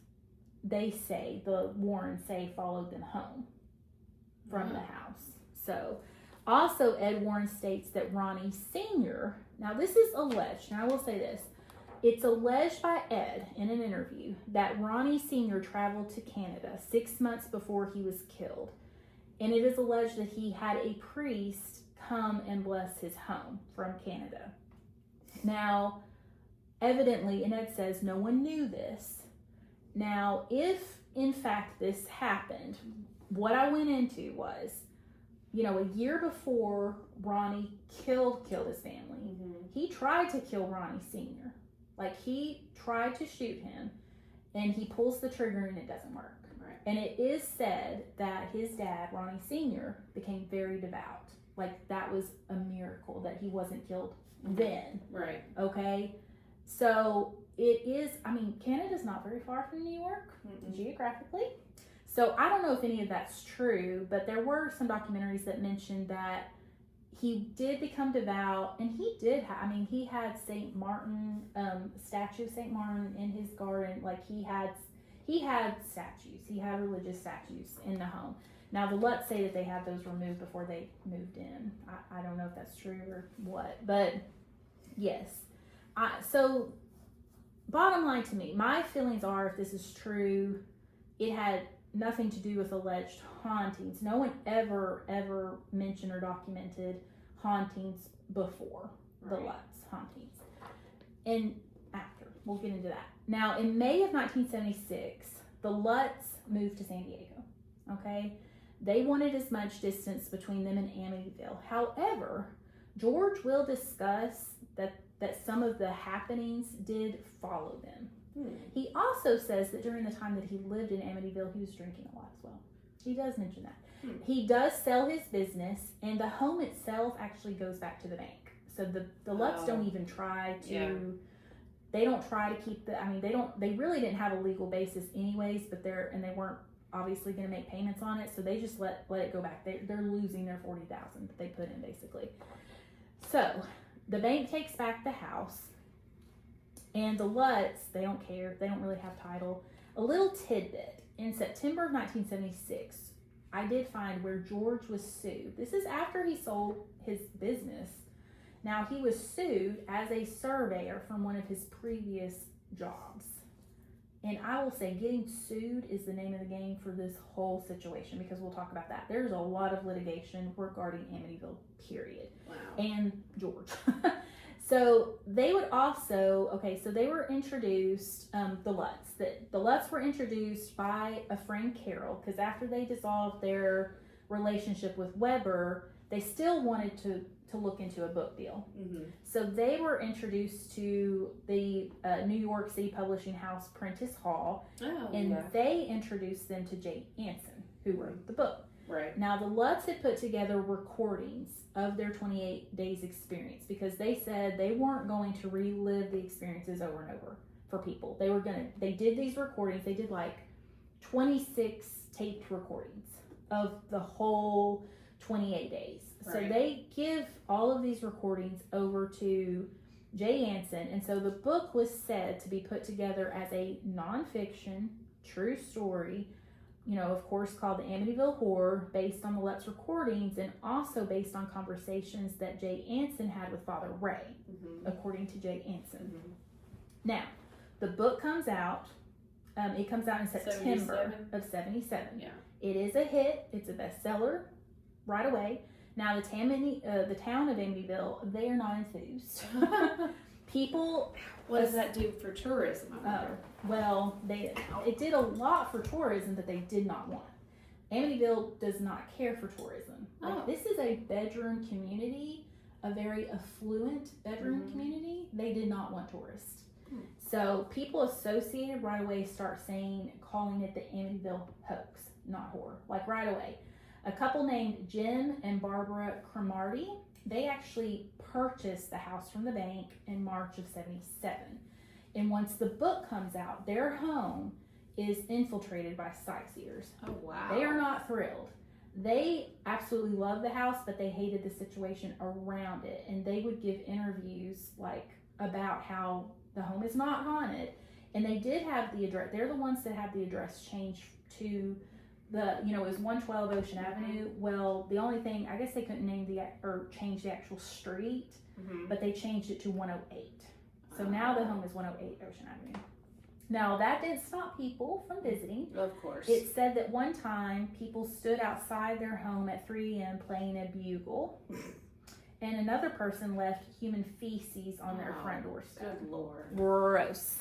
they say, the Warrens say, followed them home from the house. So, also Ed Warren states that Ronnie Sr., now this is alleged, and I will say this, it's alleged by Ed in an interview that Ronnie Sr. traveled to Canada 6 months before he was killed. And it is alleged that he had a priest come and bless his home from Canada. Now, evidently, and Ed says no one knew this. Now, if in fact this happened, what I went into was, a year before Ronnie killed his family, he tried to kill Ronnie Sr. Like, he tried to shoot him, and he pulls the trigger and it doesn't work. Right. And it is said that his dad, Ronnie Sr., became very devout. Like, that was a miracle that he wasn't killed then. Right. Okay? So, it is, Canada's not very far from New York, geographically. So, I don't know if any of that's true, but there were some documentaries that mentioned that he did become devout, and he did he had St. Martin, statue of St. Martin in his garden. Like, he had statues. He had religious statues in the home. Now, the Lutz say that they had those removed before they moved in. I don't know if that's true or what, but yes. So, bottom line to me, my feelings are, if this is true, it had nothing to do with alleged hauntings. No one ever mentioned or documented hauntings before the Lutz hauntings. And after, we'll get into that. Now, in May of 1976, the Lutz moved to San Diego. Okay? They wanted as much distance between them and Amityville. However, George will discuss that some of the happenings did follow them. He also says that during the time that he lived in Amityville, he was drinking a lot as well. He does mention that. He does sell his business, and the home itself actually goes back to the bank. So the Lutz don't even try to, they don't try to keep they really didn't have a legal basis anyways, but they weren't obviously going to make payments on it, so they just let it go back. They're losing their $40,000 that they put in, basically. So the bank takes back the house. And the Lutz, they don't care. They don't really have title. a little tidbit. In September of 1976, I did find where George was sued. This is after he sold his business. Now, he was sued as a surveyor from one of his previous jobs. And I will say getting sued is the name of the game for this whole situation, because we'll talk about that. There's a lot of litigation regarding Amityville, period. Wow. And George. So they would also, so they were introduced, the Lutz. The Lutz were introduced by a friend, Carol, because after they dissolved their relationship with Weber, they still wanted to look into a book deal. Mm-hmm. So they were introduced to the New York City publishing house, Prentice Hall, and they introduced them to Jay Anson, who wrote the book. Right. Now, the Lutz had put together recordings of their 28 days experience, because they said they weren't going to relive the experiences over and over for people. They did these recordings. They did like 26 taped recordings of the whole 28 days. Right. So they give all of these recordings over to Jay Anson. And so the book was said to be put together as a nonfiction, true story, of course, called the Amityville Horror, based on the Lutz recordings, and also based on conversations that Jay Anson had with Father Ray, according to Jay Anson. Mm-hmm. Now, the book comes out. It comes out in September of 77. Yeah. It is a hit. It's a bestseller right away. Now, the town of Amityville, they are not enthused. People... What does that do for tourism? Well, it did a lot for tourism that they did not want. Amityville does not care for tourism. This is a bedroom community, a very affluent bedroom community. They did not want tourists. So people associated right away start calling it the Amityville hoax, not horror, like right away. A couple named Jim and Barbara Cromartie, they actually purchased the house from the bank in March of 77. And once the book comes out, their home is infiltrated by sightseers. Oh, wow. They are not thrilled. They absolutely love the house, but they hated the situation around it. And they would give interviews about how the home is not haunted. And they did have the address. They're the ones that had the address changed to it was 112 Ocean Avenue. Well, the only thing, I guess they couldn't change the actual street, but they changed it to 108. So now the home is 108 Ocean Avenue. Now, that didn't stop people from visiting. Of course. It said that one time people stood outside their home at 3 a.m. playing a bugle, and another person left human feces on their front doorstep. Good Lord. Gross,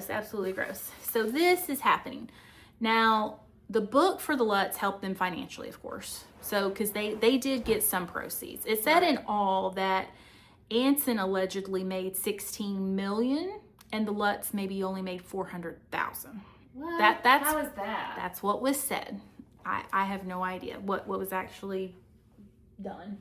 absolutely gross. So this is happening. Now, the book for the Lutz helped them financially, of course. So, because they did get some proceeds. It said in all that Anson allegedly made $16 million, and the Lutz maybe only made $400,000. What? That's How is that? That's what was said. I have no idea what was actually done.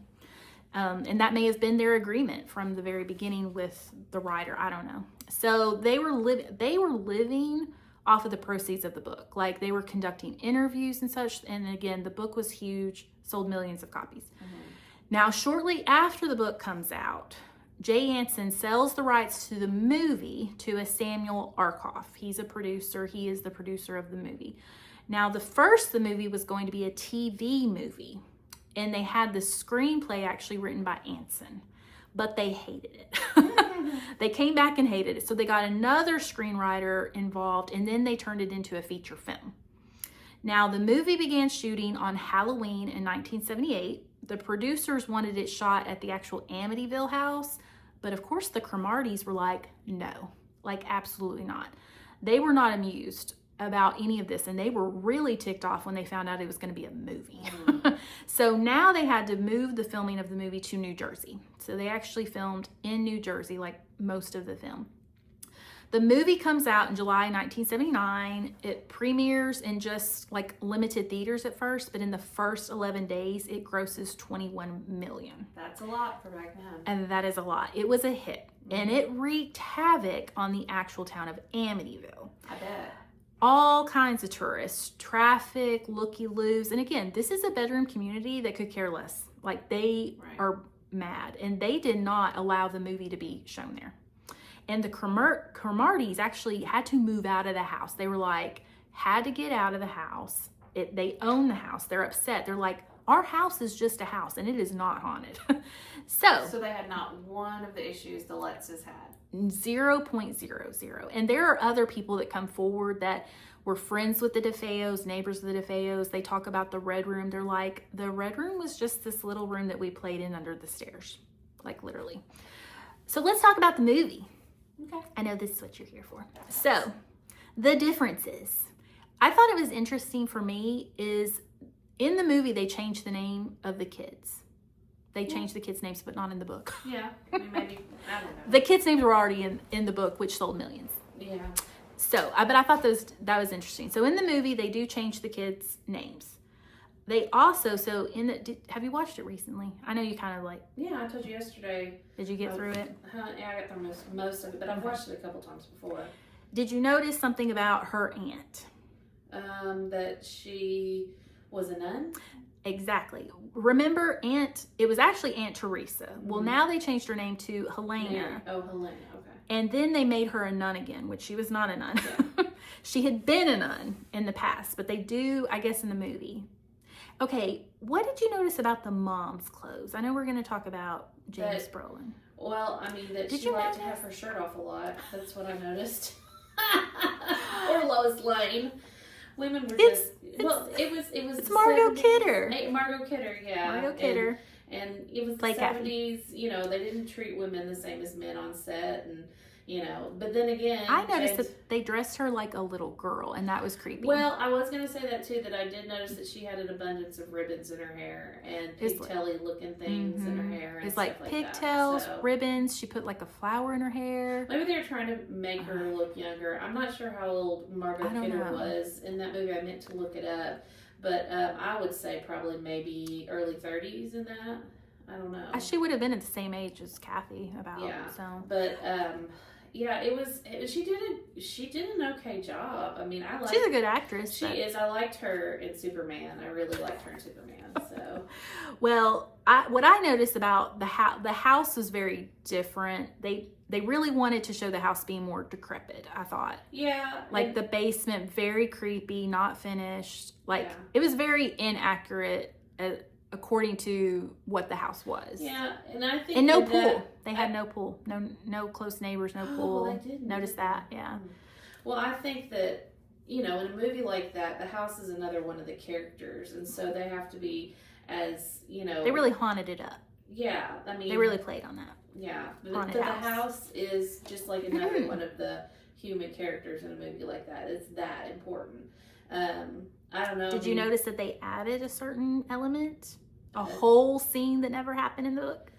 And that may have been their agreement from the very beginning with the writer. I don't know. So they were living off of the proceeds of the book. Like, they were conducting interviews and such. And again, the book was huge, sold millions of copies. Now, shortly after the book comes out, Jay Anson sells the rights to the movie to a Samuel Arkoff. He's a producer. He is the producer of the movie. Now, the movie was going to be a TV movie. And they had the screenplay actually written by Anson. But they hated it. They came back and hated it. So they got another screenwriter involved, and then they turned it into a feature film. Now, the movie began shooting on Halloween in 1978. The producers wanted it shot at the actual Amityville house, but of course the Cromarties were like, no, absolutely not. They were not amused about any of this, and they were really ticked off when they found out it was going to be a movie. So now they had to move the filming of the movie to New Jersey. So they actually filmed in New Jersey, like most of the film. The movie comes out in July 1979. It premieres in just limited theaters at first, but in the first 11 days, it grosses $21 million. That's a lot for back then. And that is a lot. It was a hit, and it wreaked havoc on the actual town of Amityville. I bet. All kinds of tourists, traffic, looky-loos. And again, this is a bedroom community that could care less. They are mad, and they did not allow the movie to be shown there. And the Cromarties actually had to move out of the house. They were like, had to get out of the house. They own the house. They're upset. They're like, our house is just a house and it is not haunted. So they had not one of the issues the Lutzes had. 0.00. And there are other people that come forward that were friends with the DeFeos, neighbors of the DeFeos. They talk about the Red Room. They're like, the Red Room was just this little room that we played in under the stairs. Like literally. So let's talk about the movie. Okay. I know this is what you're here for. So the differences. I thought it was interesting for me is in the movie, they changed the name of the kids. They changed the kids' names, but not in the book. Yeah, I mean, maybe, I don't know. The kids' names were already in the book, which sold millions. Yeah. So, but I thought that was interesting. So in the movie, they do change the kids' names. They also, have you watched it recently? I know you kind of like. Yeah, I told you yesterday. Did you get through it? Yeah, I got through most of it, but I've watched it a couple times before. Did you notice something about her aunt? That she was a nun? Exactly. Remember it was actually Aunt Teresa. Well, now they changed her name to Helena. Mary. Oh, Helena, okay. And then they made her a nun again, which she was not a nun. Yeah. She had been a nun in the past, but they do, I guess, in the movie. Okay, what did you notice about the mom's clothes? I know we're going to talk about James Brolin. Well, I mean, that she liked to have her shirt off a lot. That's what I noticed. Or Lois Lane. Women were it's Margot 70s. Kidder. Margot Kidder, yeah. Margot Kidder. And it was the 70s, you know, they didn't treat women the same as men on set, and you know, but then again, I noticed that they dressed her like a little girl, and that was creepy. Well, I was going to say that too, that I did notice that she had an abundance of ribbons in her hair and pigtail-y looking things in her hair. And it's like pigtails, ribbons. She put like a flower in her hair. Maybe they were trying to make her look younger. I'm not sure how old Margot Kidder was in that movie. I meant to look it up, but I would say probably maybe early 30s in that. I don't know. She would have been at the same age as Kathy about. Yeah. So. But yeah, she did an okay job. I mean, she's a good actress. She is. I liked her in Superman. I really liked her in Superman. So, well, what I noticed about the house was very different. They really wanted to show the house being more decrepit, I thought. Yeah. Like the basement, very creepy, not finished. Like it was very inaccurate according to what the house was. Yeah, and I think no pool. They had no pool. No close neighbors, no pool. I didn't notice that. Yeah. Well, I think that, you know, in a movie like that, the house is another one of the characters, and so they have to be as, you know, they really haunted it up. Yeah, I mean, they really played on that. Yeah, but the house is just like another one of the human characters in a movie like that. It's that important. I don't know. Did you notice that they added a certain element? A whole scene that never happened in the book?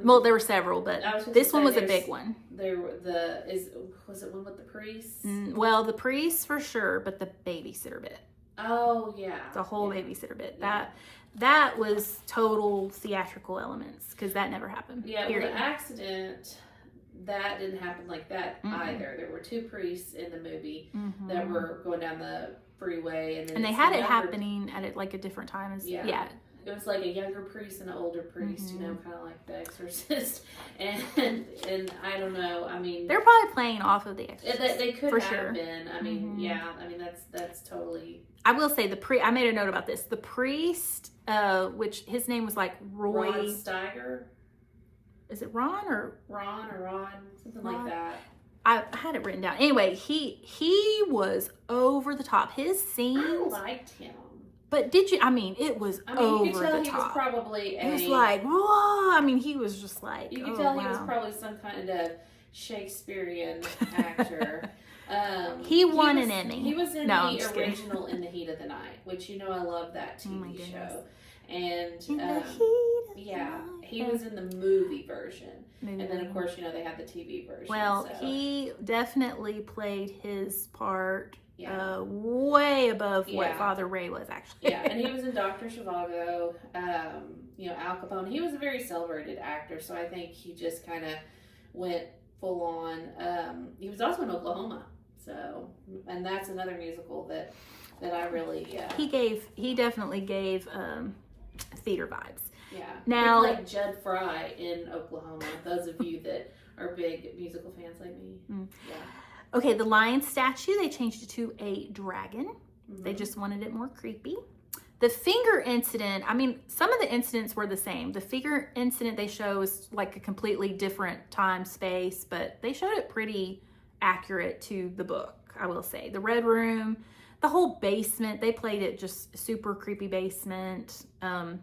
Well, there were several, but this one was a big one. Was it one with the priest? Well, the priest for sure, but the babysitter bit. Oh yeah, the whole babysitter bit. That was total theatrical elements because that never happened. Yeah, well, the accident that didn't happen like that either. There were two priests in the movie that were going down the freeway, and they had it happening at like a different time. Yeah. It was like a younger priest and an older priest, you know, kind of like The Exorcist, and I don't know. I mean, they're probably playing off of The Exorcist. They could have been. I mean, yeah. I mean, that's totally. I will say I made a note about this. The priest, which his name was like Roy Ron Steiger. Is it Ron or something like that? I had it written down. Anyway, he was over the top. His scenes. I liked him. But did you? I mean, it was over you could tell the he top. Was probably it was like, whoa! I mean, he was just like. You could tell he was probably some kind of Shakespearean actor. He won an Emmy. He was in the original In the Heat of the Night, which you know I love that TV show. And he was in the movie version. And then of course, you know, they had the TV version. Well, he definitely played his part way above what Father Ray was actually. Yeah, and he was in Dr. Zhivago, you know, Al Capone. He was a very celebrated actor, so I think he just kind of went full on. He was also in Oklahoma, so, and that's another musical that I really, He definitely gave theater vibes. Yeah. Now, he played Judd Fry in Oklahoma. Those of you that are big musical fans like me. Yeah. Okay, the lion statue, they changed it to a dragon. Mm-hmm. They just wanted it more creepy. The finger incident, I mean, some of the incidents were the same. The finger incident they show is like a completely different time, space, but they showed it pretty accurate to the book, I will say. The red room, the whole basement, they played it just super creepy basement. I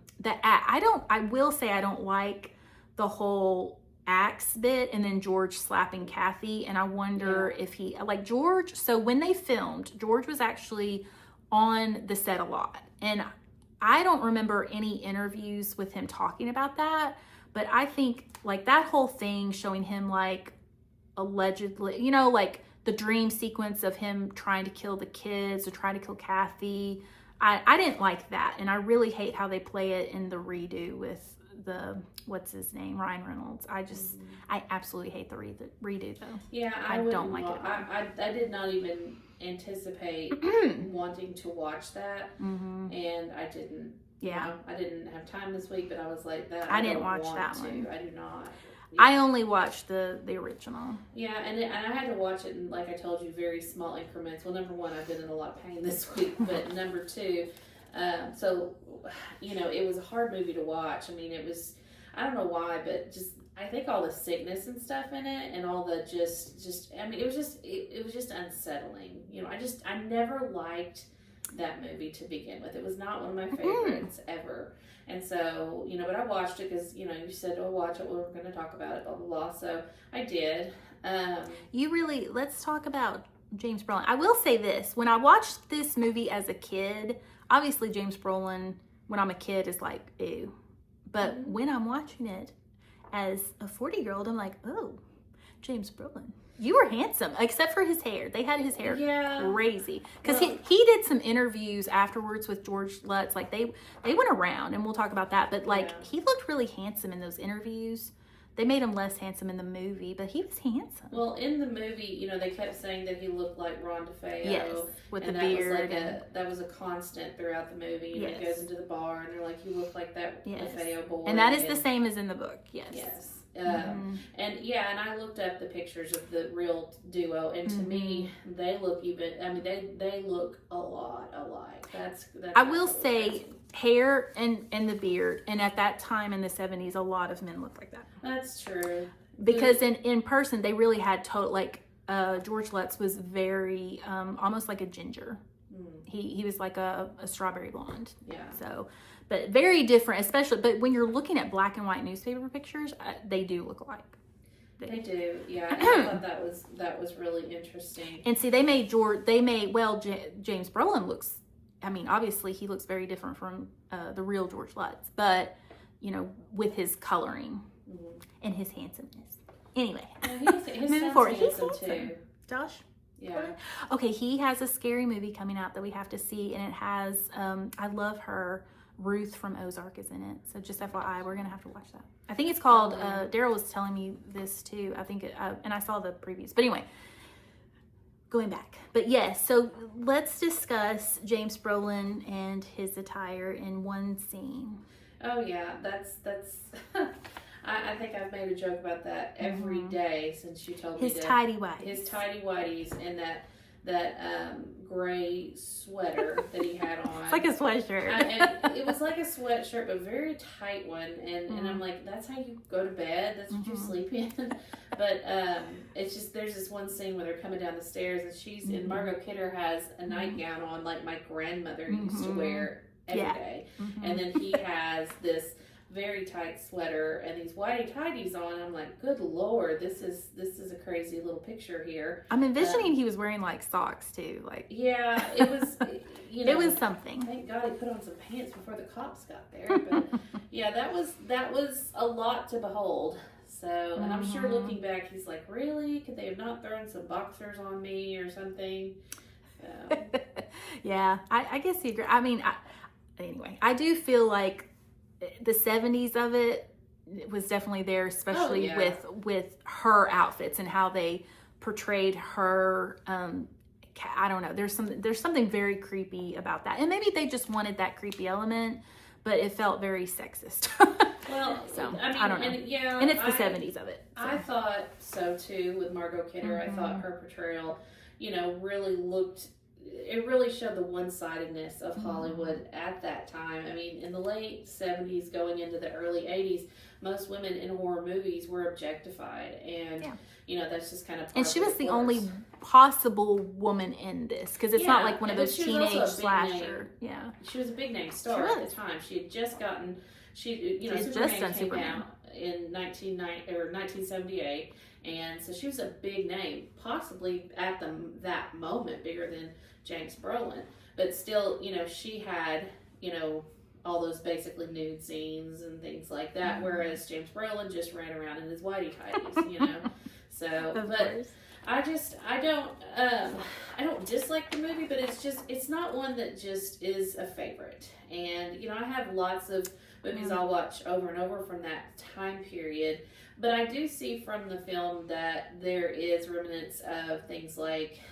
will say I don't like the whole axe bit and then George slapping Kathy, and I wonder if he, like George, so when they filmed, George was actually on the set a lot, and I don't remember any interviews with him talking about that, but I think like that whole thing showing him like allegedly, you know, like the dream sequence of him trying to kill the kids or trying to kill Kathy, I didn't like that, and I really hate how they play it in the redo with the, what's his name, Ryan Reynolds. I absolutely hate the redo though. Yeah, I don't like it. I did not even anticipate wanting to watch that, and I didn't. Yeah, you know, I didn't have time this week, but I was like that. I didn't watch that one. I do not. Yeah. I only watched the original. Yeah, and I had to watch it in, like I told you, very small increments. Well, number one, I've been in a lot of pain this week, but number two, so, you know, it was a hard movie to watch. I mean, it was, I don't know why, but just, I think all the sickness and stuff in it, and all the I mean, it was just unsettling. You know, I never liked that movie to begin with. It was not one of my favorites ever. And so, you know, but I watched it because, you know, you said, oh, watch it, we're going to talk about it, blah, blah, blah. So I did. Let's talk about James Brolin. I will say this. When I watched this movie as a kid, obviously James Brolin, when I'm a kid, is like, ew. But when I'm watching it as a 40-year-old, I'm like, oh, James Brolin, you were handsome, except for his hair. They had his hair crazy. Because he did some interviews afterwards with George Lutz. Like, they went around, and we'll talk about that. But, like, he looked really handsome in those interviews. They made him less handsome in the movie, but he was handsome. Well, in the movie, you know, they kept saying that he looked like Ron DeFeo. Yes, with the beard. That was a constant throughout the movie. You know, he goes into the bar, and they're like, you look like that DeFeo boy. And that is the same as in the book, yes. Yes. And I looked up the pictures of the real duo, and to me, they look they look a lot alike. That's I will say, hair and the beard, and at that time in the 70s, a lot of men looked like that. That's true. Because in person, they really had George Lutz was very, almost like a ginger. He was like a strawberry blonde. Yeah. So, but very different, especially, but when you're looking at black and white newspaper pictures, they do look alike. They do, yeah. I thought that was really interesting. And see, James Brolin looks, I mean, obviously he looks very different from the real George Lutz, but, you know, with his coloring and his handsomeness. Anyway, moving forward, he's handsome too. Josh? Yeah. Okay, he has a scary movie coming out that we have to see, and it has, I love her, Ruth from Ozark is in it. So just FYI, we're going to have to watch that. I think it's called, Daryl was telling me this too. I think, and I saw the previews. But anyway, going back. But yes, so let's discuss James Brolin and his attire in one scene. Oh yeah, that's I think I've made a joke about that every day since you told me his tidy whities. His tidy whities and that gray sweater that he had on. It's like a sweatshirt. And it was like a sweatshirt, but very tight one. And I'm like, that's how you go to bed? That's what you sleep in? But it's just, there's this one scene where they're coming down the stairs, and she's, and Margot Kidder has a nightgown on like my grandmother used to wear every day. And then he has this very tight sweater and these whitey tighties on. I'm like, good Lord, this is a crazy little picture here. I'm envisioning he was wearing like socks too, like. Yeah, it was. You know, it was something. Thank God he put on some pants before the cops got there. But yeah, that was a lot to behold. So, and I'm sure looking back, he's like, really? Could they have not thrown some boxers on me or something? Yeah, I guess he agree. I mean, anyway, I do feel like the 70s of it was definitely there, especially with her outfits and how they portrayed her. I don't know. There's something very creepy about that, and maybe they just wanted that creepy element, but it felt very sexist. Well, so I mean, I don't know. And it's the 70s of it. So. I thought so too with Margot Kidder. I thought her portrayal, really looked. It really showed the one-sidedness of Hollywood at that time. I mean, in the late 70s, going into the early 80s, most women in horror movies were objectified, and that's just kind of. And she was the only possible woman in this, because it's not like one of those teenage slasher. Yeah, she was a big name star at the time. She had just gotten. Superman came out in 1978, and so she was a big name, possibly at that moment bigger than James Brolin, but still, she had, all those basically nude scenes and things like that, whereas James Brolin just ran around in his whitey tighties, So, but I don't dislike the movie, but it's not one that just is a favorite. And, I have lots of movies I'll watch over and over from that time period, but I do see from the film that there is remnants of things like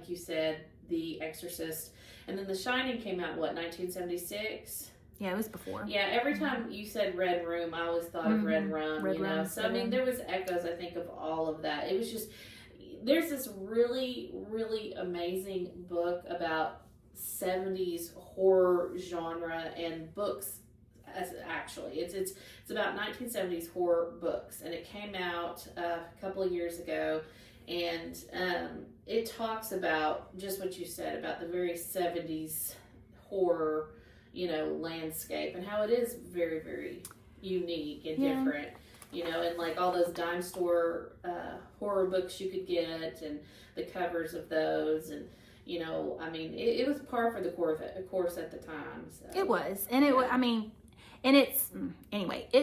you said, The Exorcist, and then The Shining came out, 1976? Yeah, it was before. Yeah, every time you said Red Room, I always thought of Red Rum, So, I mean, there was echoes, I think, of all of that. It was just, there's this really, really amazing book about 70s horror genre and books. Actually, it's about 1970s horror books, and it came out a couple of years ago, and it talks about just what you said about the very 70s horror, landscape, and how it is very, very unique and different, and like all those dime store horror books you could get, and the covers of those, and I mean, it was par for the course at the time. So. It was, and it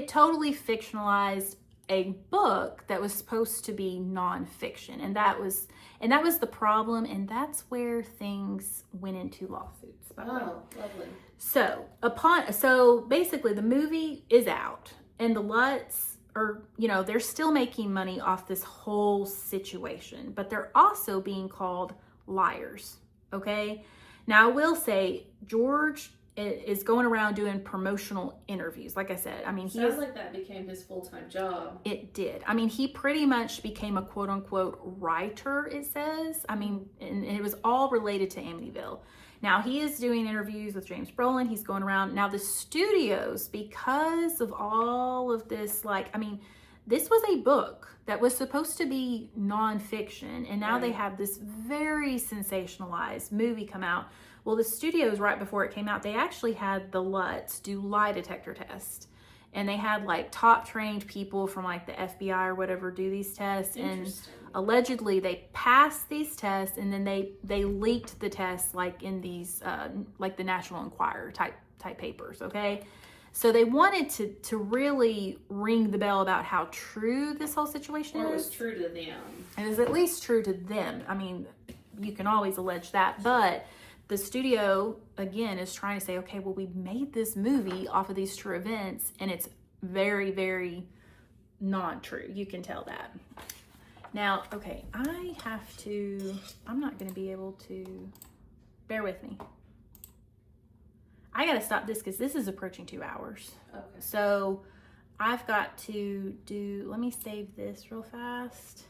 totally fictionalized a book that was supposed to be nonfiction, and that was the problem, and that's where things went into lawsuits. By the way. Lovely. So basically the movie is out, and the Lutz are, they're still making money off this whole situation, but they're also being called liars. Okay. Now I will say George is going around doing promotional interviews. Like I said, I mean, sounds like that became his full-time job. It did. I mean, he pretty much became a quote-unquote writer, it says. I mean, and it was all related to Amityville. Now, he is doing interviews with James Brolin. He's going around. Now, the studios, because of all of this, this was a book that was supposed to be nonfiction, and now they have this very sensationalized movie come out. Well, the studios, right before it came out, they actually had the Lutz do lie detector tests. And they had top trained people from the FBI or whatever do these tests. And allegedly they passed these tests, and then they leaked the tests in these, the National Enquirer type papers, okay? So they wanted to really ring the bell about how true this whole situation is. Or it was true to them. It was at least true to them. I mean, you can always allege that, but the studio, again, is trying to say, okay, well, we made this movie off of these true events, and it's very, very non-true. You can tell that. Now, okay, I'm not going to be able to, bear with me. I got to stop this because this is approaching 2 hours. Okay. So I've got to let me save this real fast,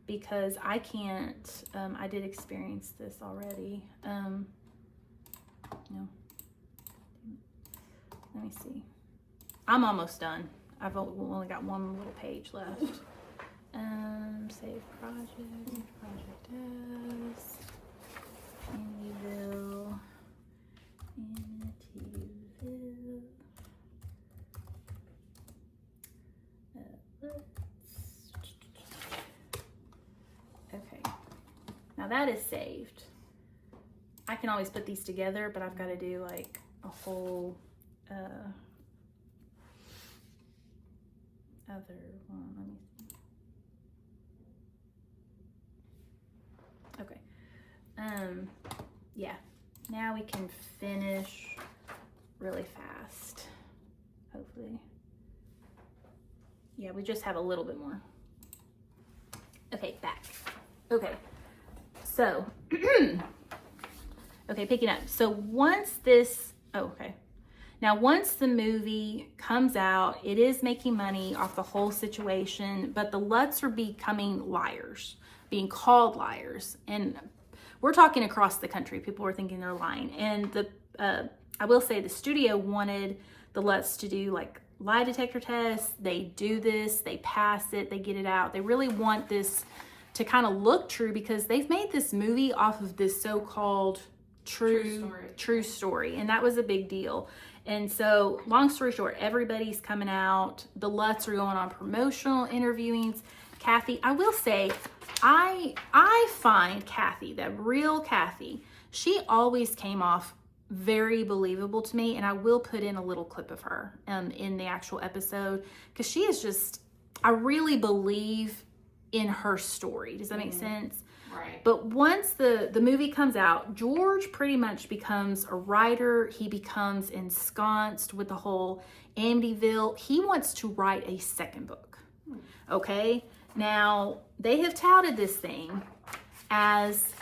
because I can't, I did experience this already. No. Let me see. I'm almost done. I've only got one little page left. Save project as Amityville. Okay, now that is saved. I can always put these together, but I've got to do a whole other one. Let me see. Okay. Yeah. Now we can finish really fast. Hopefully. Yeah, we just have a little bit more. Okay, back. Okay. So, okay, picking up. So once this, oh, okay. Now, once the movie comes out, it is making money off the whole situation, but the Lutz are becoming liars, being called liars. And we're talking across the country. People are thinking they're lying. And I will say the studio wanted the Lutz to do like lie detector tests. They do this, they pass it, they get it out. They really want this to kind of look true because they've made this movie off of this so-called true story. And that was a big deal. And so, long story short, everybody's coming out. The Lutz are going on promotional interviewings. Kathy, I will say, I find Kathy, that real Kathy, she always came off very believable to me. And I will put in a little clip of her in the actual episode because she is just, I really believe in her story. Does that make sense? Right. But once the movie comes out, George pretty much becomes a writer. He becomes ensconced with the whole Amityville. He wants to write a second book. Okay? Now, they have touted this thing as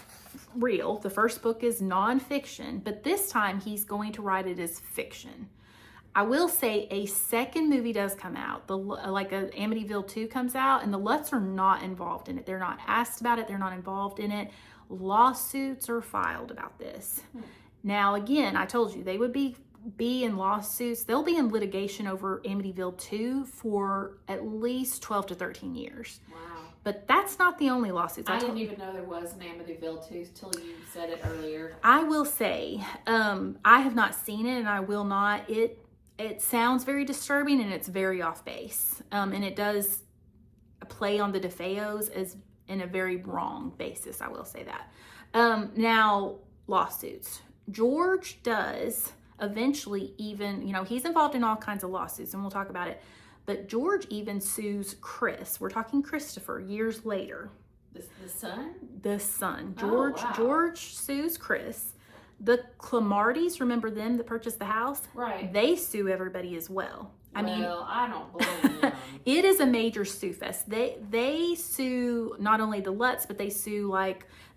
real. The first book is nonfiction, but this time he's going to write it as fiction. I will say a second movie does come out, like a Amityville 2 comes out, and the Lutz are not involved in it. They're not asked about it. They're not involved in it. Lawsuits are filed about this. Now, again, I told you they would be in lawsuits. They'll be in litigation over Amityville 2 for at least 12 to 13 years. Wow. But that's not the only lawsuits. I didn't even know there was an Amityville 2 till you said it earlier. I will say, I have not seen it, and I will not. It sounds very disturbing and it's very off base. And it does play on the DeFeos as in a very wrong basis. I will say that. Now, lawsuits. George does eventually even, he's involved in all kinds of lawsuits and we'll talk about it. But George even sues Chris. We're talking Christopher years later. The son? The son. Oh, wow. George sues Chris. The Clamardys, remember them that purchased the house? Right. They sue everybody as well. I don't believe them. It is a major sue fest. They sue not only the Lutz, but they sue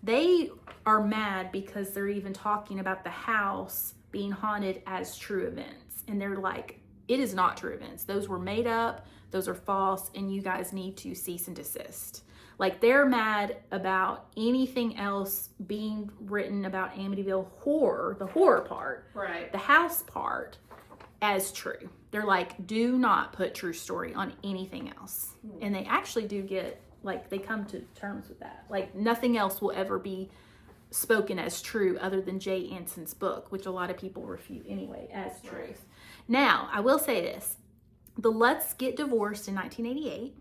they are mad because they're even talking about the house being haunted as true events. And they're like, it is not true events. Those were made up. Those are false. And you guys need to cease and desist. Like, they're mad about anything else being written about Amityville Horror, the horror part, right? The house part, as true. They're like, do not put true story on anything else. And they actually do get, they come to terms with that. Like, nothing else will ever be spoken as true other than Jay Anson's book, which a lot of people refute anyway as truth. Right. Now, I will say this. The Lutz get divorced in 1988.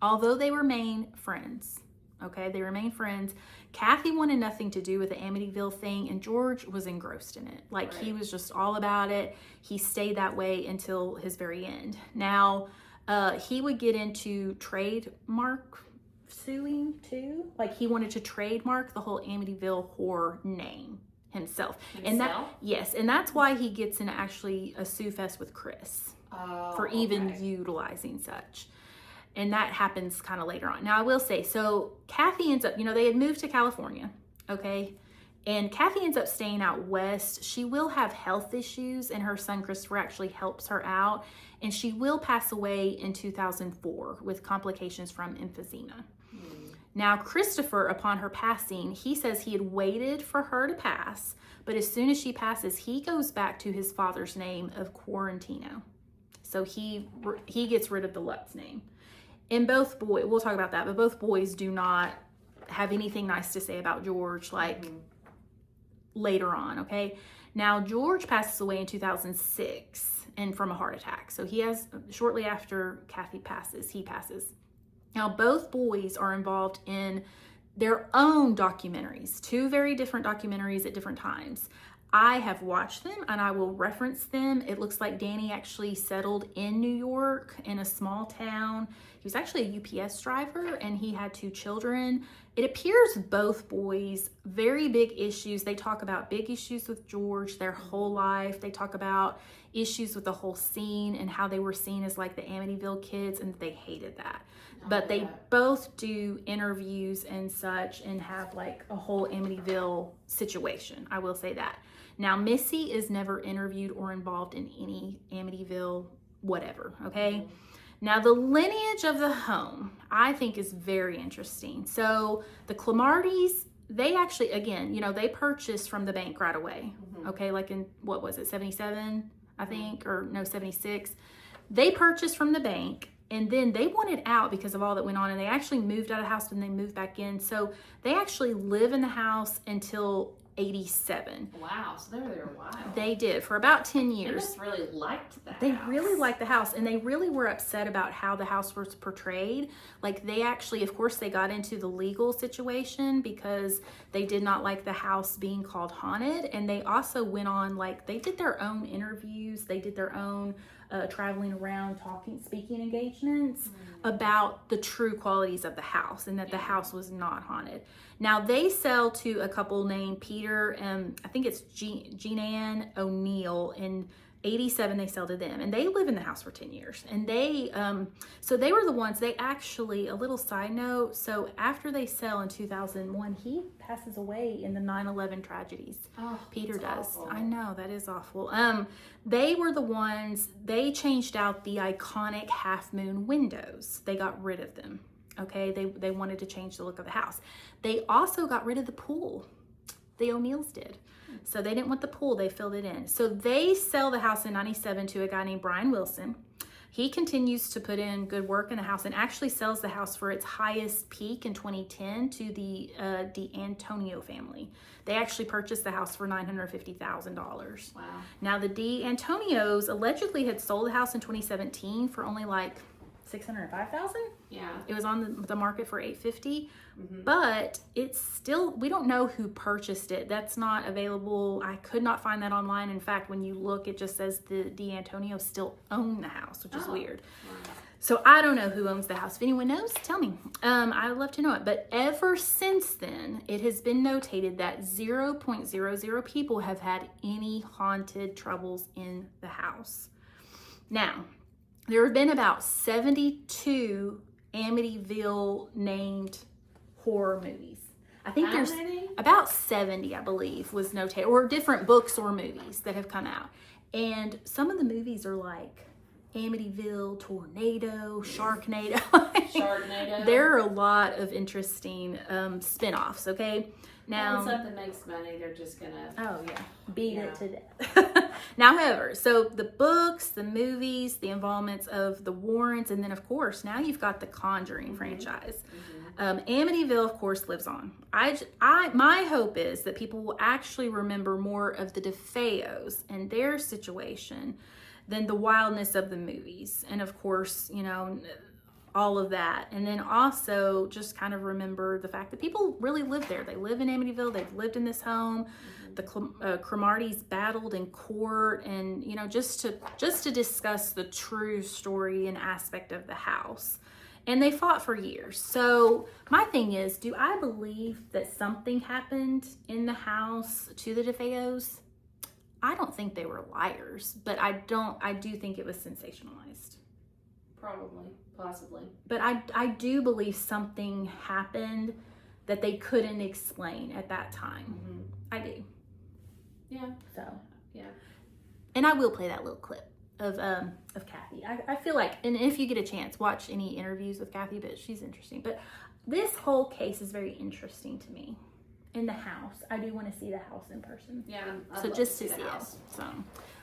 Although they remain friends, okay? They remain friends. Kathy wanted nothing to do with the Amityville thing, and George was engrossed in it. Right. He was just all about it. He stayed that way until his very end. Now, he would get into trademark suing too. He wanted to trademark the whole Amityville Horror name himself. And that's why he gets in actually a sue fest with Chris for even utilizing such. And that happens kind of later on. Now, I will say, so Kathy ends up, they had moved to California, okay? And Kathy ends up staying out west. She will have health issues, and her son Christopher actually helps her out. And she will pass away in 2004 with complications from emphysema. Now, Christopher, upon her passing, he says he had waited for her to pass, but as soon as she passes, he goes back to his father's name of Quarantino. So he gets rid of the Lutz name. And both boys, we'll talk about that, but both boys do not have anything nice to say about George, later on, okay? Now, George passes away in 2006 and from a heart attack. So he has, shortly after Kathy passes, he passes. Now, both boys are involved in their own documentaries, 2 very different documentaries at different times. I have watched them and I will reference them. It looks like Danny actually settled in New York in a small town. He was actually a UPS driver and he had 2 children. It appears both boys, very big issues. They talk about big issues with George, their whole life. They talk about issues with the whole scene and how they were seen as the Amityville kids and they hated that. But they both do interviews and such and have a whole Amityville situation. I will say that. Now, Missy is never interviewed or involved in any Amityville whatever, okay? Now, the lineage of the home, I think, is very interesting. So, the Clamardys, they actually, again, you know, they purchased from the bank right away, okay? Like in, what was it, 77, I think, or no, 76. They purchased from the bank, and then they wanted out because of all that went on, and they actually moved out of the house and they moved back in. So, they actually live in the house until 87. Wow, so they were there a while. They did for about 10 years. They just really liked the house. They really liked the house, and they really were upset about how the house was portrayed. Like, they actually, of course, they got into the legal situation because they did not like the house being called haunted. And they also went on, like, they did their own interviews. They did their own traveling around, speaking engagements about the true qualities of the house and that the house was not haunted. Now, they sell to a couple named Peter and I think it's Jean Ann O'Neill. In 87, they sell to them, and they live in the house for 10 years. And they, so they were the ones, they actually, a little side note, so after they sell in 2001, he passes away in the 9/11 tragedies. Oh, Peter does. awful. I know, that is awful. They were the ones, they changed out the iconic half moon windows. They got rid of them. Okay, they wanted to change the look of the house. They also got rid of the pool. The O'Neills did. So they didn't want the pool, they filled it in. So they sell the house in 97 to a guy named Brian Wilson. He continues to put in good work in the house and actually sells the house for its highest peak in 2010 to the D'Antonio family. They actually purchased the house for $950,000. Wow. Now, the D'Antonios allegedly had sold the house in 2017 for only like $605,000. Yeah. It was on the market for $850,000, but it's still, we don't know who purchased it. That's not available. I could not find that online. In fact, when you look, it just says the D'Antonio still own the house, which is weird. Wow. So I don't know who owns the house. If anyone knows, tell me. I would love to know it. But ever since then, it has been notated that 0.00 people have had any haunted troubles in the house. Now, there have been about 72 Amityville named horror movies. I think there's about 70, I believe, was notated, or different books or movies that have come out. And some of the movies are like Amityville, Tornado, Sharknado. Sharknado. There are a lot of interesting spin-offs, okay? Now, when something makes money, they're just gonna beat it to death. Now, however, so the books, the movies, the involvements of the Warrens, and then of course now you've got the Conjuring franchise. Amityville, of course, lives on. My hope is that people will actually remember more of the DeFeos and their situation than the wildness of the movies, and of course, you know, all of that. And then also just kind of remember the fact that people really live there. They live in Amityville. They've lived in this home. The Clamardys battled in court, and, you know, just to discuss the true story and aspect of the house. And they fought for years. So my thing is, do I believe that something happened in the house to the DeFeos? I don't think they were liars, but I do think it was sensationalized. Probably, possibly. But I do believe something happened that they couldn't explain at that time. I do. Yeah. So. Yeah. And I will play that little clip of Kathy. I feel like, and if you get a chance, watch any interviews with Kathy, but she's interesting. But this whole case is very interesting to me. In the house, I do want to see the house in person. Yeah. So just to see it. So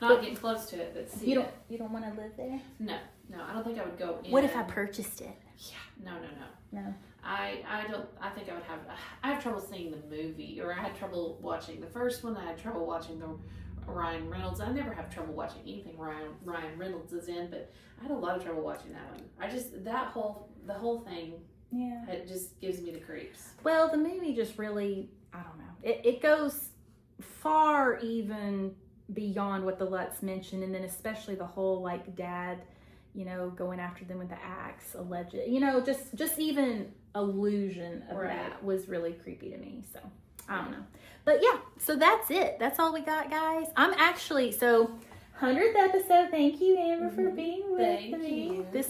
not get close to it, but see it. You don't want to live there? No, I don't think I would go in. What if I purchased it? Yeah. No. No. I think I have trouble seeing the movie, or I had trouble watching the first one. I had trouble watching the Ryan Reynolds. I never have trouble watching anything Ryan Reynolds is in, but I had a lot of trouble watching that one. The whole thing. Yeah. It just gives me the creeps. Well, the movie just really, I don't know. It goes far even beyond what the Lutz mentioned, and then especially the whole like dad, you know, going after them with the axe, alleged, you know, just even allusion of that was really creepy to me. So I don't know, but yeah. So that's it. That's all we got, guys. I'm actually 100th episode. Thank you, Amber, for being with me. This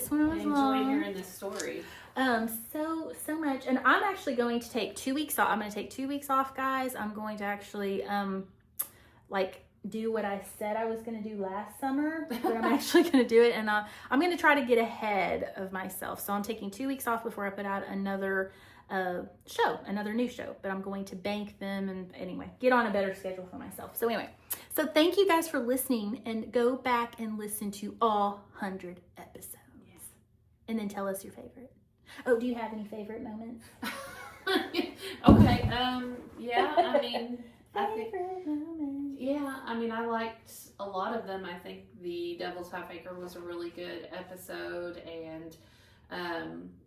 one was long. I enjoyed hearing this story. So much. And I'm actually going to take 2 weeks off. I'm going to take 2 weeks off, guys. I'm going to actually like do what I said I was going to do last summer, but I'm actually going to do it. And I'm going to try to get ahead of myself. So I'm taking 2 weeks off before I put out another new show, but I'm going to bank them and anyway, get on a better schedule for myself. So anyway, so thank you guys for listening, and go back and listen to all 100 episodes. Yes. And then tell us your favorite. Oh, do you have any favorite moments? Okay. Yeah, I mean, I liked a lot of them. I think the Devil's Half Acre was a really good episode, and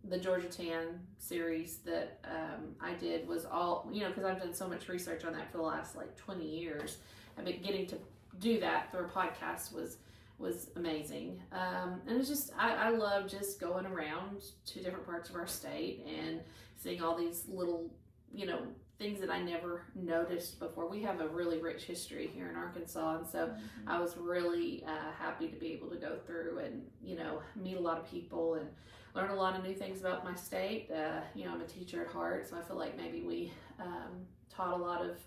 the George and Kathy series that I did was all, because I've done so much research on that for the last 20 years. I mean, getting to do that through a podcast was amazing. And it's just, I love just going around to different parts of our state and seeing all these little, things that I never noticed before. We have a really rich history here in Arkansas, and so I was really happy to be able to go through and, meet a lot of people and learn a lot of new things about my state. I'm a teacher at heart, so I feel like maybe we taught a lot of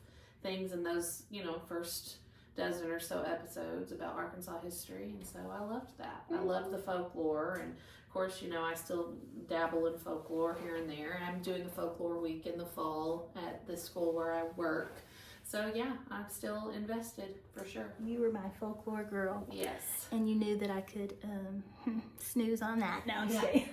things in those, first dozen or so episodes about Arkansas history, and so I loved that. I loved the folklore, and of course, I still dabble in folklore here and there. I'm doing a folklore week in the fall at the school where I work. So yeah, I'm still invested for sure. You were my folklore girl. Yes. And you knew that I could snooze on that. No, I'm just kidding.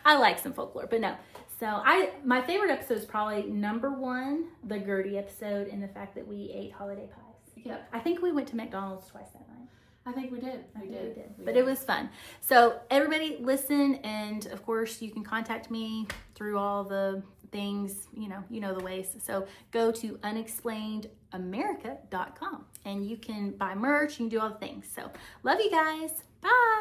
I like some folklore, but no. So my favorite episode is probably number 1, the Gertie episode, and the fact that we ate holiday pies. Yep. I think we went to McDonald's twice that night. I think we did. We did. But it was fun. So everybody listen, and of course you can contact me through all the things, you know the ways. So go to unexplainedamerica.com and you can buy merch, you can do all the things. So love you guys. Bye.